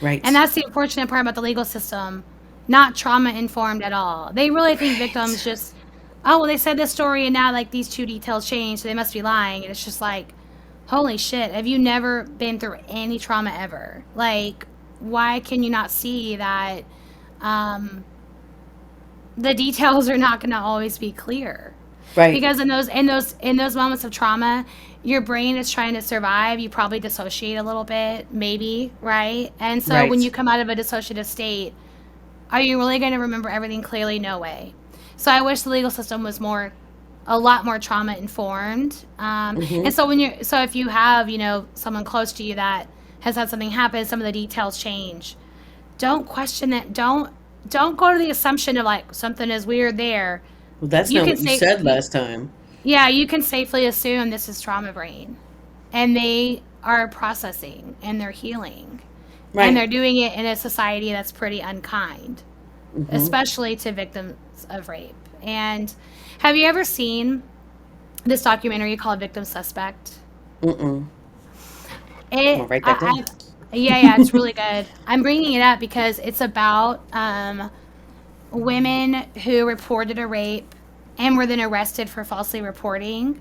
Right. And that's the unfortunate part about the legal system. Not trauma informed at all. They really think victims just, oh, well, they said this story and now like these two details changed, so they must be lying. And it's just like, holy shit, have you never been through any trauma ever? Like, why can you not see that the details are not going to always be clear? Right. Because in those moments of trauma, your brain is trying to survive. You probably dissociate a little bit, maybe, right? And so Right. when you come out of a dissociative state, are you really going to remember everything clearly? No way. So I wish the legal system was a lot more trauma informed. And so if you have, someone close to you that has had something happen, some of the details change, don't question it. Don't go to the assumption of like something is weird there. Well, that's You not can what you say- said last time. Yeah, you can safely assume this is trauma brain, and they are processing and they're healing. Right. And they're doing it in a society that's pretty unkind, especially to victims of rape. And have you ever seen this documentary called Victim Suspect? Mm-mm. It, write that down. yeah, it's really good. I'm bringing it up because it's about women who reported a rape and were then arrested for falsely reporting.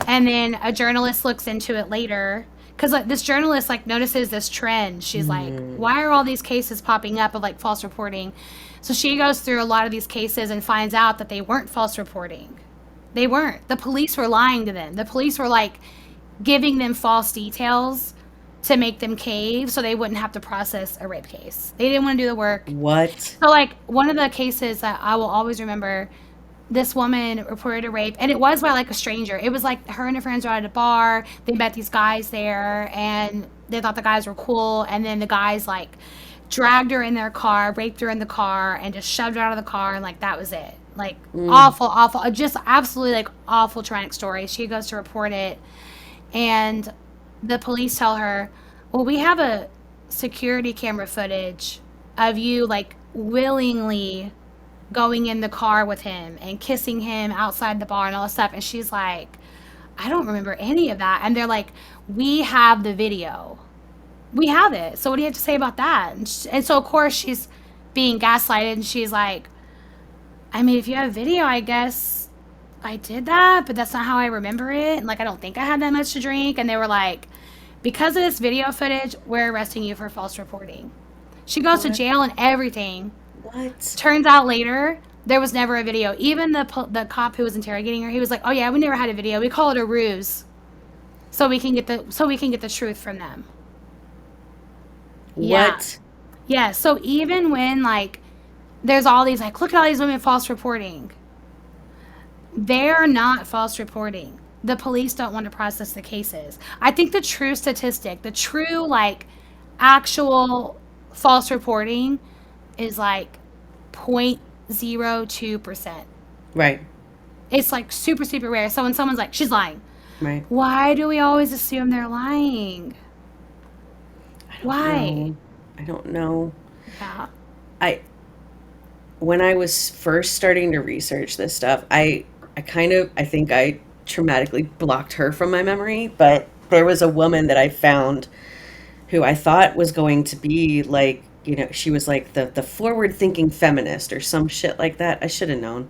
And then a journalist looks into it later because like this journalist like notices this trend. She's like, why are all these cases popping up of like false reporting? So she goes through a lot of these cases and finds out that they weren't false reporting. They weren't. The police were lying to them. The police were like giving them false details to make them cave so they wouldn't have to process a rape case. They didn't want to do the work. What? So like one of the cases that I will always remember, this woman reported a rape, and it was by like a stranger. It was like her and her friends were at a bar. They met these guys there, and they thought the guys were cool. And then the guys like dragged her in their car, raped her in the car, and just shoved her out of the car, and like that was it. Like awful, just absolutely like awful traumatic story. She goes to report it, and the police tell her, well, we have a security camera footage of you like willingly going in the car with him and kissing him outside the bar and all this stuff. And she's like, I don't remember any of that. And they're like, we have the video. We have it. So what do you have to say about that? And so, of course, she's being gaslighted. And she's like, I mean, if you have video, I guess I did that. But that's not how I remember it. And, like, I don't think I had that much to drink. And they were like, because of this video footage, we're arresting you for false reporting. She goes to jail and everything. What? Turns out later, there was never a video. Even the cop who was interrogating her, he was like, "Oh yeah, we never had a video. We call it a ruse, so we can get the truth from them." What? Yeah. So even when like there's all these like, look at all these women false reporting, they're not false reporting. The police don't want to process the cases. I think the true statistic, the true like actual false reporting is like 0.02%. Right. It's like super, super rare. So when someone's like, she's lying. Right. Why do we always assume they're lying? Why? I don't know. Yeah. When I was first starting to research this stuff, I think I traumatically blocked her from my memory, but there was a woman that I found who I thought was going to be like, you know, she was like the forward-thinking feminist or some shit like that. I should have known.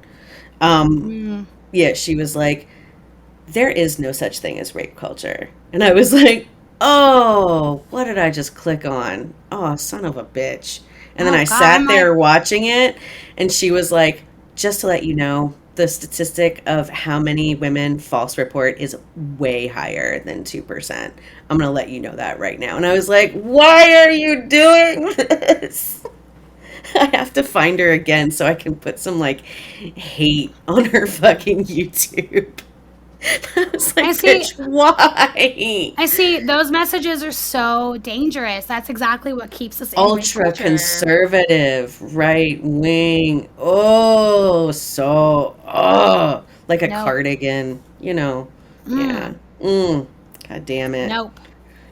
Yeah, she was like, there is no such thing as rape culture. And I was like, oh, what did I just click on? Oh, son of a bitch. And then I sat there watching it, and she was like, just to let you know, the statistic of how many women false report is way higher than 2%. I'm going to let you know that right now. And I was like, why are you doing this? I have to find her again so I can put some like hate on her fucking YouTube. I was like, bitch, why? I see those messages are so dangerous. That's exactly what keeps us in ultra conservative, right wing. Oh, so like a cardigan, you know. Yeah. God damn it. Nope.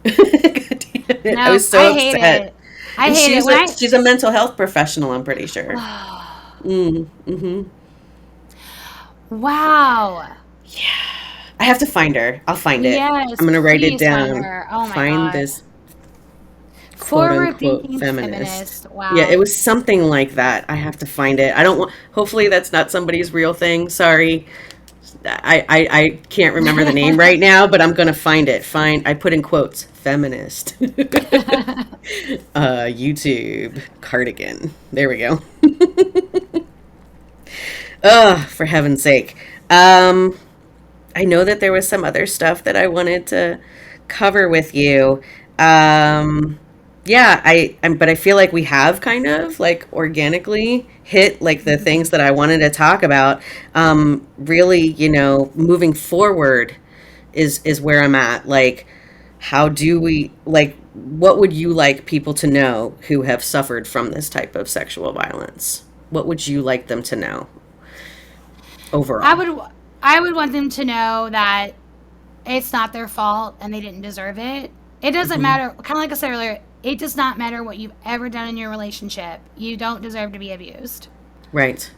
God damn it. Nope. I was so upset. Hate it. I hate it. She's a mental health professional, I'm pretty sure. Wow. Yeah. I have to find her. I'll find it. Yes, I'm going to write it down. Find God. This quote-unquote feminist. Wow. Yeah, it was something like that. I have to find it. I don't want... Hopefully that's not somebody's real thing. Sorry. I can't remember the name right now, but I'm going to find it. I put in quotes, feminist. YouTube, cardigan. There we go. Oh, for heaven's sake. I know that there was some other stuff that I wanted to cover with you. But I feel like we have kind of like organically hit like the things that I wanted to talk about. Really, you know, moving forward is where I'm at. Like, how do we, like, what would you like people to know who have suffered from this type of sexual violence? What would you like them to know overall? I would want them to know that it's not their fault and they didn't deserve it. It doesn't matter. Kind of like I said earlier, it does not matter what you've ever done in your relationship. You don't deserve to be abused. Right.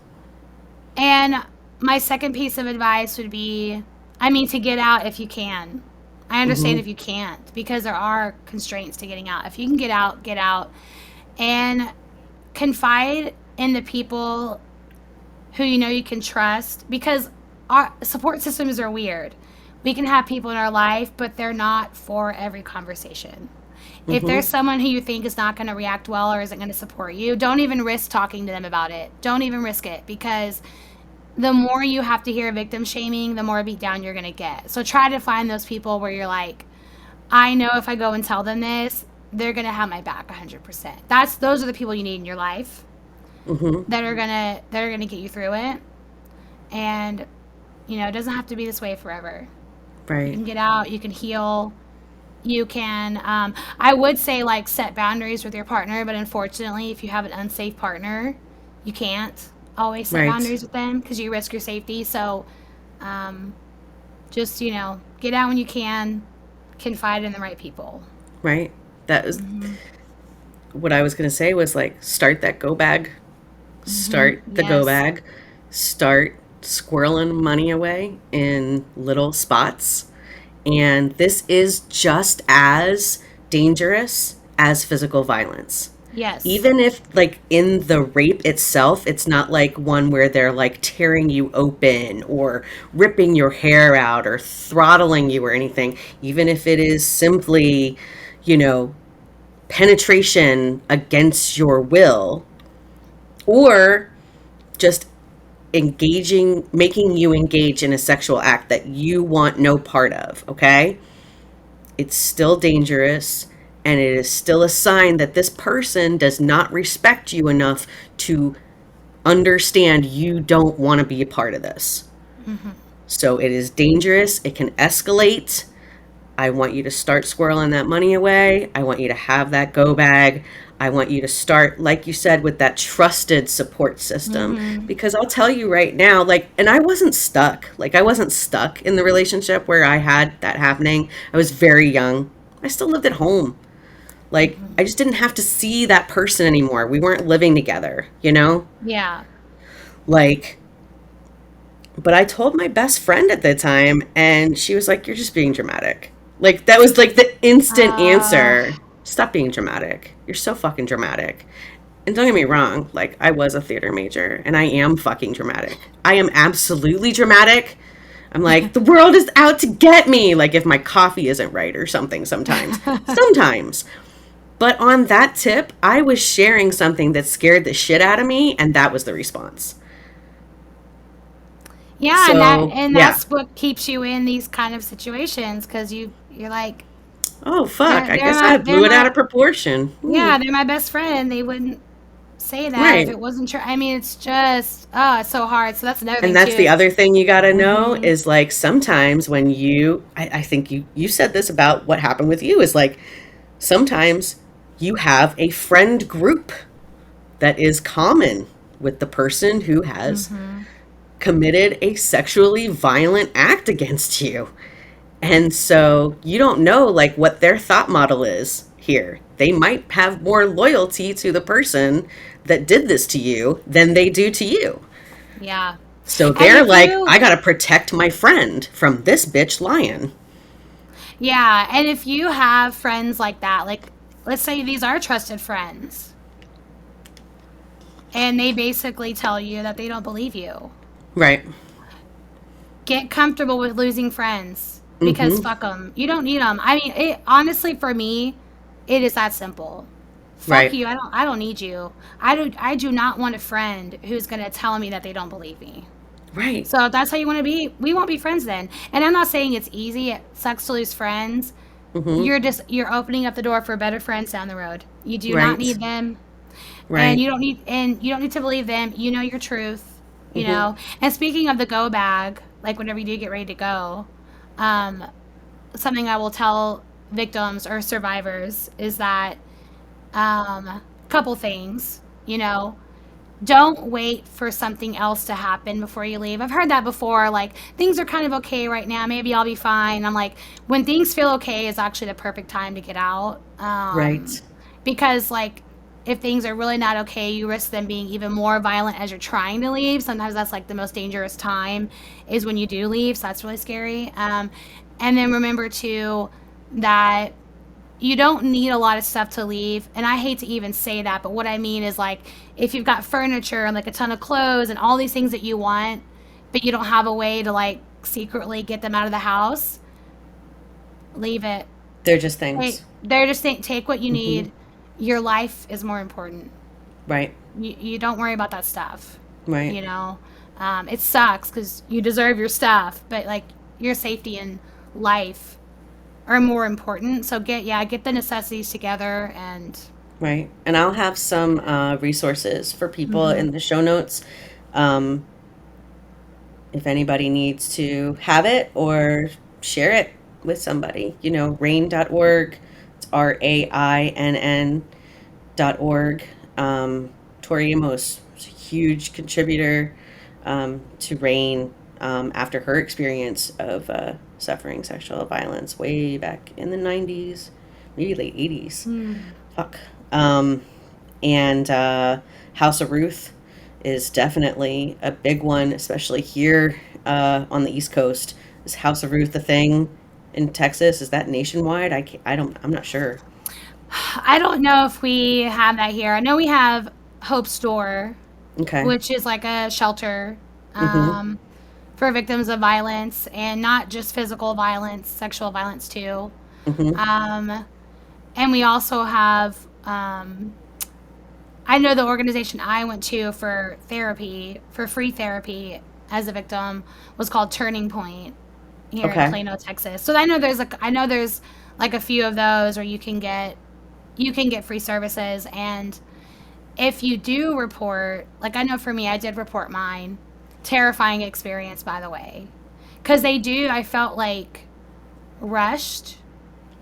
And my second piece of advice would be, to get out if you can. I understand if you can't, because there are constraints to getting out. If you can get out, get out. And confide in the people who you know you can trust, because our support systems are weird. We can have people in our life, but they're not for every conversation. If there's someone who you think is not going to react well or isn't going to support you, don't even risk talking to them about it. Don't even risk it, because the more you have to hear victim shaming, the more beat down you're going to get. So try to find those people where you're like, I know if I go and tell them this, they're going to have my back 100%. Those are the people you need in your life that are going to get you through it. And you know, it doesn't have to be this way forever. Right. You can get out, you can heal, you can, I would say, like, set boundaries with your partner, but unfortunately, if you have an unsafe partner, you can't always set boundaries with them because you risk your safety. So, just, you know, get out when you can, confide in the right people. Right. That was what I was going to say was, like, start that go bag. Start the go bag. Start squirreling money away in little spots, and this is just as dangerous as physical violence. Yes. Even if, like, in the rape itself, it's not like one where they're like tearing you open or ripping your hair out or throttling you or anything. Even if it is simply, you know, penetration against your will, or just making you engage in a sexual act that you want no part of, okay? It's still dangerous, and it is still a sign that this person does not respect you enough to understand you don't want to be a part of this. So it is dangerous. It can escalate. I want you to start squirreling that money away. I want you to have that go bag. I want you to start, like you said, with that trusted support system. Because I'll tell you right now, like, and I wasn't stuck. Like, I wasn't stuck in the relationship where I had that happening. I was very young. I still lived at home. Like, I just didn't have to see that person anymore. We weren't living together, you know? Yeah. Like, but I told my best friend at the time, and she was like, "You're just being dramatic." Like, that was like the instant Uh, answer. Stop being dramatic. You're so fucking dramatic. And don't get me wrong, like, I was a theater major, and I am fucking dramatic. I am absolutely dramatic. I'm like, the world is out to get me. Like, if my coffee isn't right or something sometimes. Sometimes. But on that tip, I was sharing something that scared the shit out of me, and that was the response. yeah, So, and yeah. that's what keeps you in these kind of situations because you're like Oh, fuck. I they're guess I my they're blew it out my of proportion. yeah, they're my best friend. They wouldn't say that if Right. it wasn't true. I mean, it's just it's so hard. So that's another And thing that's too. the Is other thing you got to know hmm is, like, sometimes when I think you said this about what happened with you, is like sometimes you have a friend group that is common with the person who has committed a sexually violent act against you. And so you don't know, like, what their thought model is here. They might have more loyalty to the person that did this to you than they do to you. yeah, So and they're if like, I you gotta protect my friend from this bitch lying. yeah, and if you have friends like that, like let's say these are trusted friends, and they basically tell you that they don't believe you. Right. Get comfortable with losing friends because Mm-hmm. fuck them. You don't need them. I mean, it honestly for me, it is that simple. Fuck Right. you. I don't need you. I do not want a friend who's going to tell me that they don't believe me. Right. So if that's how you want to be, we won't be friends then. And I'm not saying it's easy. It sucks to lose friends. Mm-hmm. You're opening up the door for better friends down the road. You do not Right. need them, and Right. you don't need to believe them. You know your truth, you Mm-hmm. know. And speaking of the go bag, like whenever you do get ready to go, um, something I will tell victims or survivors is that couple things, you know. Don't wait for something else to happen before you leave. I've heard that before. Like, things are kind of okay right now. Maybe I'll be fine. I'm like, when things feel okay is actually the perfect time to get out. Right. Because, like, if things are really not okay, you risk them being even more violent as you're trying to leave. Sometimes that's like the most dangerous time is when you do leave. So that's really scary. And then remember, too, that you don't need a lot of stuff to leave. And I hate to even say that, but what I mean is like if you've got furniture and like a ton of clothes and all these things that you want, but you don't have a way to like secretly get them out of the house, leave it. They're just things. They're just saying take what you Mm-hmm. need. Your life is more important. Right. You don't worry about that stuff. Right. You know, it sucks because you deserve your stuff, but like your safety and life are more important. So get the necessities together and Right. And I'll have some resources for people hmm in the show notes. Um, if anybody needs to have it or share it with somebody, you know, rain.org. It's RAINN.org. Tori Amos is a huge contributor to RAIN after her experience of suffering sexual violence way back in the 90s, maybe late 80s. Fuck. And House of Ruth is definitely a big one, especially here on the East Coast. Is House of Ruth a thing in Texas? Is that nationwide? I don't. I'm not sure. I don't know if we have that here. I know we have Hope Store, Okay. which is like a shelter Mm-hmm. um, for victims of violence, and not just physical violence, sexual violence too. Mm-hmm. Um, and we also have, I know the organization I went to for therapy, for free therapy as a victim, was called Turning Point here in Okay. Plano, Texas. So I know there's like a few of those where you can get free services. And if you do report, like I know for me, I did report mine. Terrifying experience, by the way, because I felt like rushed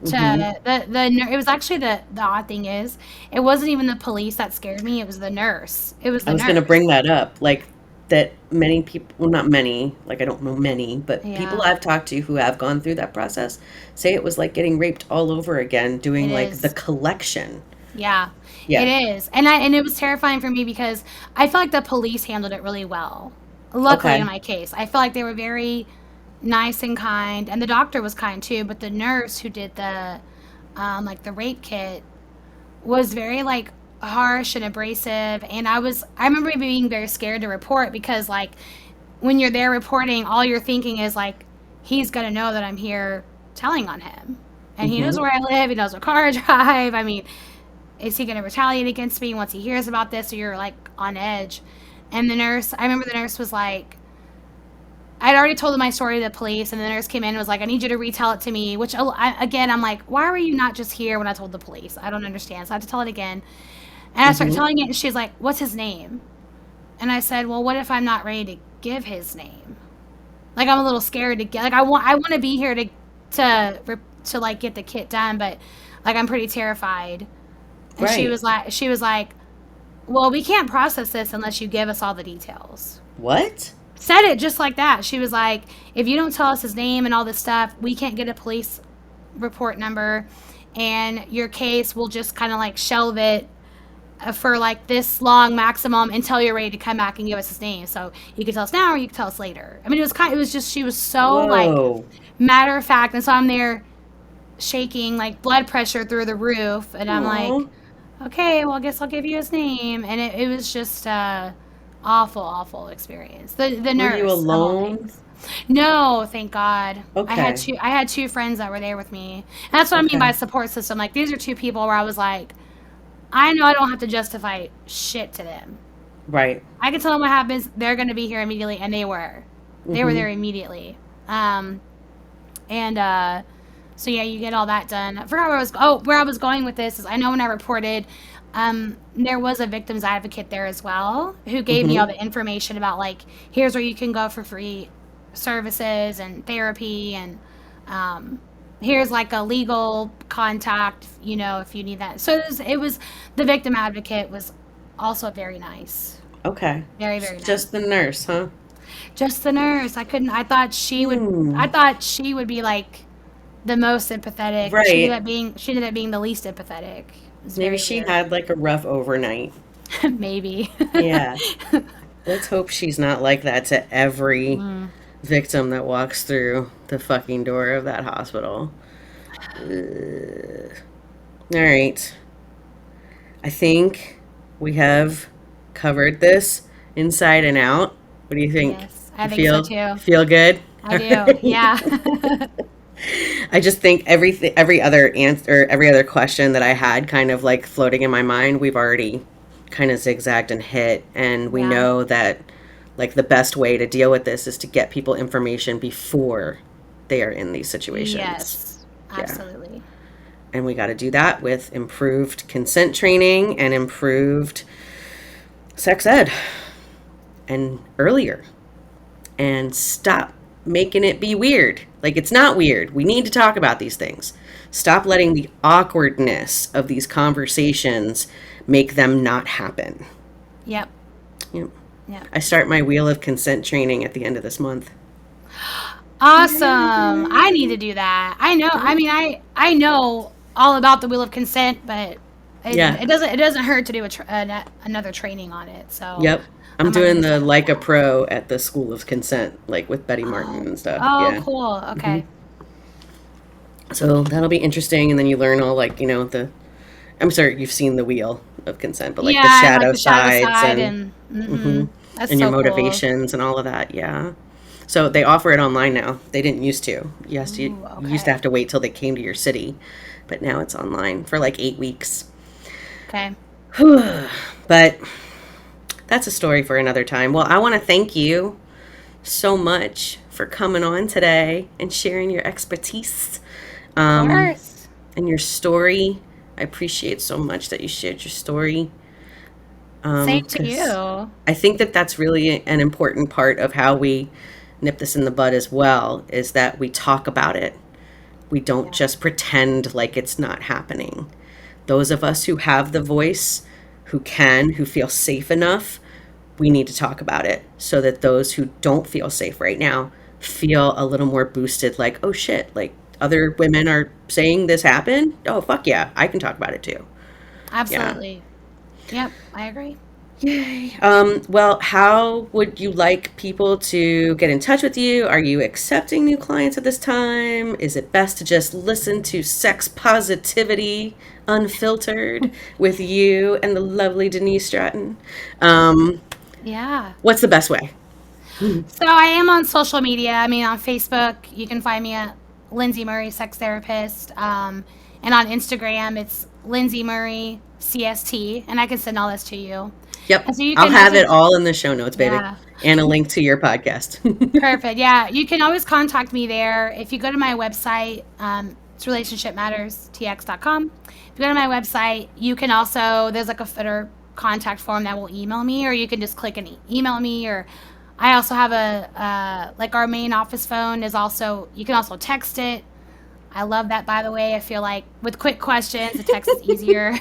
Mm-hmm. to it was actually the odd thing is it wasn't even the police that scared me, it was the nurse. It was I the was going to nurse. bring that up. Like, that many people, well, not many, like, I don't know many, but people Yeah, I've talked to who have gone through that process say it was like getting raped all over again, it doing like the is. collection. Yeah, it Yeah. is. And it was terrifying for me because I feel like the police handled it really well. Luckily, in Okay. my case, I feel like they were very nice and kind, and the doctor was kind too. But the nurse who did the like the rape kit was very like harsh and abrasive, and I remember being very scared to report because like when you're there reporting, all you're thinking is like he's gonna know that I'm here telling on him, and he knows Mm-hmm. where I live, he knows what car I drive. I mean, is he going to retaliate against me once he hears about this? So you're like on edge. And the nurse, I remember the nurse was like, I'd already told my story to the police, and the nurse came in and was like, I need you to retell it to me. Which, again, I'm like, why were you not just here when I told the police? I don't understand. So I had to tell it again. And I started Mm-hmm. telling it, and she's like, what's his name? And I said, well, what if I'm not ready to give his name? Like, I'm a little scared to get, like, I want to be here to like get the kit done, but like, I'm pretty terrified. And Right. she was like, well, we can't process this unless you give us all the details. What? Said it just like that. She was like, if you don't tell us his name and all this stuff, we can't get a police report number, and your case will just kind of like shelve it for like this long maximum until you're ready to come back and give us his name. So you can tell us now or you can tell us later. I mean, it was just, she was so like Whoa. matter of fact. And so I'm there shaking, like blood pressure through the roof. And I'm Aw. like, okay, well, I guess I'll give you his name. And it was just awful, awful experience. The Were you nurse of all alone? things. No, thank God. Okay. I had two friends that were there with me. And that's what I mean by Okay. support system. Like these are two people where I was like, I know I don't have to justify shit to them. Right. I can tell them what happens. They're going to be here immediately, and they were. They were Mm-hmm. there immediately. And so yeah, you get all that done. I forgot where I was going with this is I know when I reported, there was a victims advocate there as well who gave me all Mm-hmm. the information about like here's where you can go for free services and therapy, and um, here's like a legal contact, you know, if you need that. So it was the victim advocate was also very nice, Okay. very very Just nice. the nurse, huh? Just the nurse. I couldn't. Hmm. I thought she would be like the most sympathetic, but Right. she ended up being the least empathetic. It was Maybe very she weird. had like a rough overnight. Maybe. Yeah. Let's hope she's not like that to every Mm. victim that walks through the fucking door of that hospital. Ugh. All right. I think we have covered this inside and out. What do you think? Yes, You I think so you too. feel good? I All do. right. Yeah. I just think every other answer, every other question that I had kind of like floating in my mind, we've already kind of zigzagged and hit, and we Yeah. know that like the best way to deal with this is to get people information before they are in these situations. Yes. Yeah. Absolutely. And we got to do that with improved consent training and improved sex ed and earlier, and stop making it be weird. Like, it's not weird. We need to talk about these things. Stop letting the awkwardness of these conversations make them not happen. Yep. Yep. Yep. I start my wheel of consent training at the end of this month. Awesome. I need to do that. I know. I mean, I know all about the wheel of consent, but Yeah. it doesn't hurt to do another training on it. So Yep. I'm I'm gonna doing go the sign up for Like a that. Pro at the School of Consent, like with Betty Martin Oh, and stuff. oh, Yeah. cool. hmm Okay. So that'll be interesting. And then you learn all, like, the I'm sorry, you've seen the wheel of consent, but like the Yeah, and like shadow the shadow sides side and that's and your so cool. motivations and all of that. Yeah. So they offer it online now. They didn't used to. Yes, you Ooh, used to have okay. to wait till they came to your city, but now it's online for like 8 weeks. Okay. But that's a story for another time. Well, I want to thank you so much for coming on today and sharing your expertise Of course. and your story. I appreciate so much that you shared your story Same to because you. I think that that's really an important part of how we nip this in the bud as well, is that we talk about it. We don't Yeah. just pretend like it's not happening. Those of us who have the voice, who feel safe enough, we need to talk about it so that those who don't feel safe right now feel a little more boosted, like, oh shit, like other women are saying this happened. Oh, fuck yeah, I can talk about it too. Yeah. Absolutely. Yep, I agree. Yay. Well, how would you like people to get in touch with you? Are you accepting new clients at this time? Is it best to just listen to Sex Positivity Unfiltered with you and the lovely Denise Stratton? Yeah. What's the best way? So I am on social media. I mean, on Facebook, you can find me at Lyndsey Murray, sex therapist. And on Instagram, it's Lyndsey Murray, CST. And I can send all this to you. Yep. And so you I'll can have it message. all in the show notes, baby. Yeah. And a link to your podcast. Perfect. Yeah. You can always contact me there. If you go to my website, it's relationshipmatterstx.com. If you go to my website, you can also, there's like a footer contact form that will email me, or you can just click and email me. Or I also have like our main office phone is also, you can also text it. I love that, by the way. I feel like with quick questions, the text is easier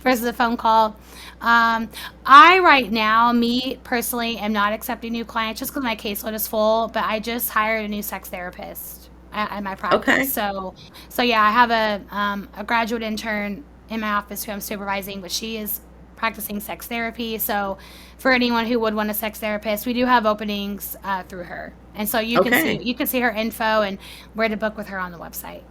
versus a phone call. I, right now, me personally, am not accepting new clients just because my caseload is full, but I just hired a new sex therapist at my Okay. practice. So yeah, I have a graduate intern in my office who I'm supervising, but she is practicing sex therapy. So for anyone who would want a sex therapist, we do have openings through her. And so Okay. you can see her info and where to book with her on the website.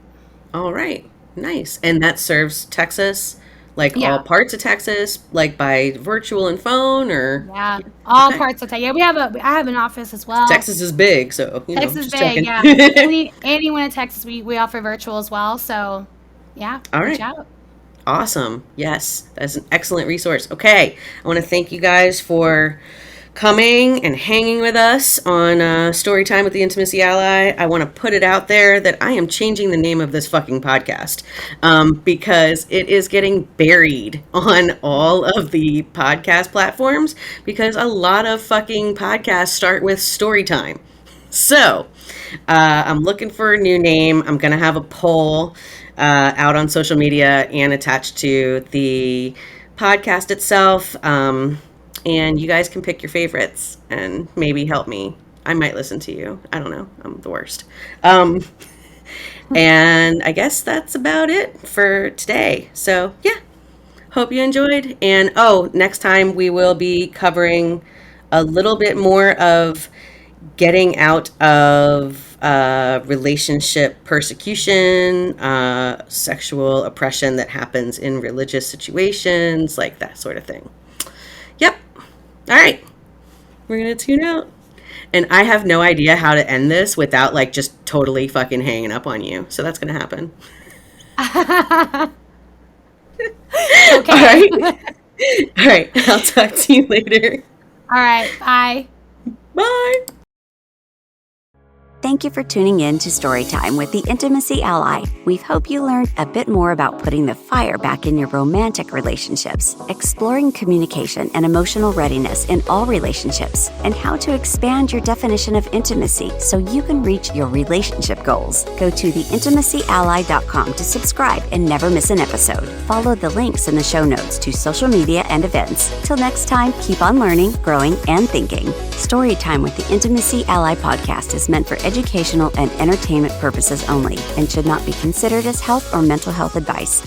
All right. Nice. And that serves Texas, like all Yeah. parts of Texas, like by virtual and phone or Yeah. All okay. parts of Texas. Yeah, I have an office as well. Texas is big, so Texas just big, checking. yeah. Anyone in Texas, we offer virtual as well. So yeah, All reach right. out. Awesome. Yes, that's an excellent resource. Okay. I want to thank you guys for coming and hanging with us on Story Time with the Intimacy Ally. I want to put it out there that I am changing the name of this fucking podcast because it is getting buried on all of the podcast platforms because a lot of fucking podcasts start with Story Time. So I'm looking for a new name. I'm going to have a poll out on social media and attached to the podcast itself. And you guys can pick your favorites and maybe help me. I might listen to you. I don't know. I'm the worst. And I guess that's about it for today. So, yeah. Hope you enjoyed. And next time we will be covering a little bit more of getting out of relationship persecution, sexual oppression that happens in religious situations, like that sort of thing. Yep. All right. We're going to tune out. And I have no idea how to end this without like just totally fucking hanging up on you. So that's going to happen. Okay. All right. All right. I'll talk to you later. All right. Bye. Bye. Thank you for tuning in to Storytime with the Intimacy Ally. We hope you learned a bit more about putting the fire back in your romantic relationships, exploring communication and emotional readiness in all relationships, and how to expand your definition of intimacy so you can reach your relationship goals. Go to theintimacyally.com to subscribe and never miss an episode. Follow the links in the show notes to social media and events. Till next time, keep on learning, growing, and thinking. Storytime with the Intimacy Ally podcast is meant for educational and entertainment purposes only and should not be considered as health or mental health advice.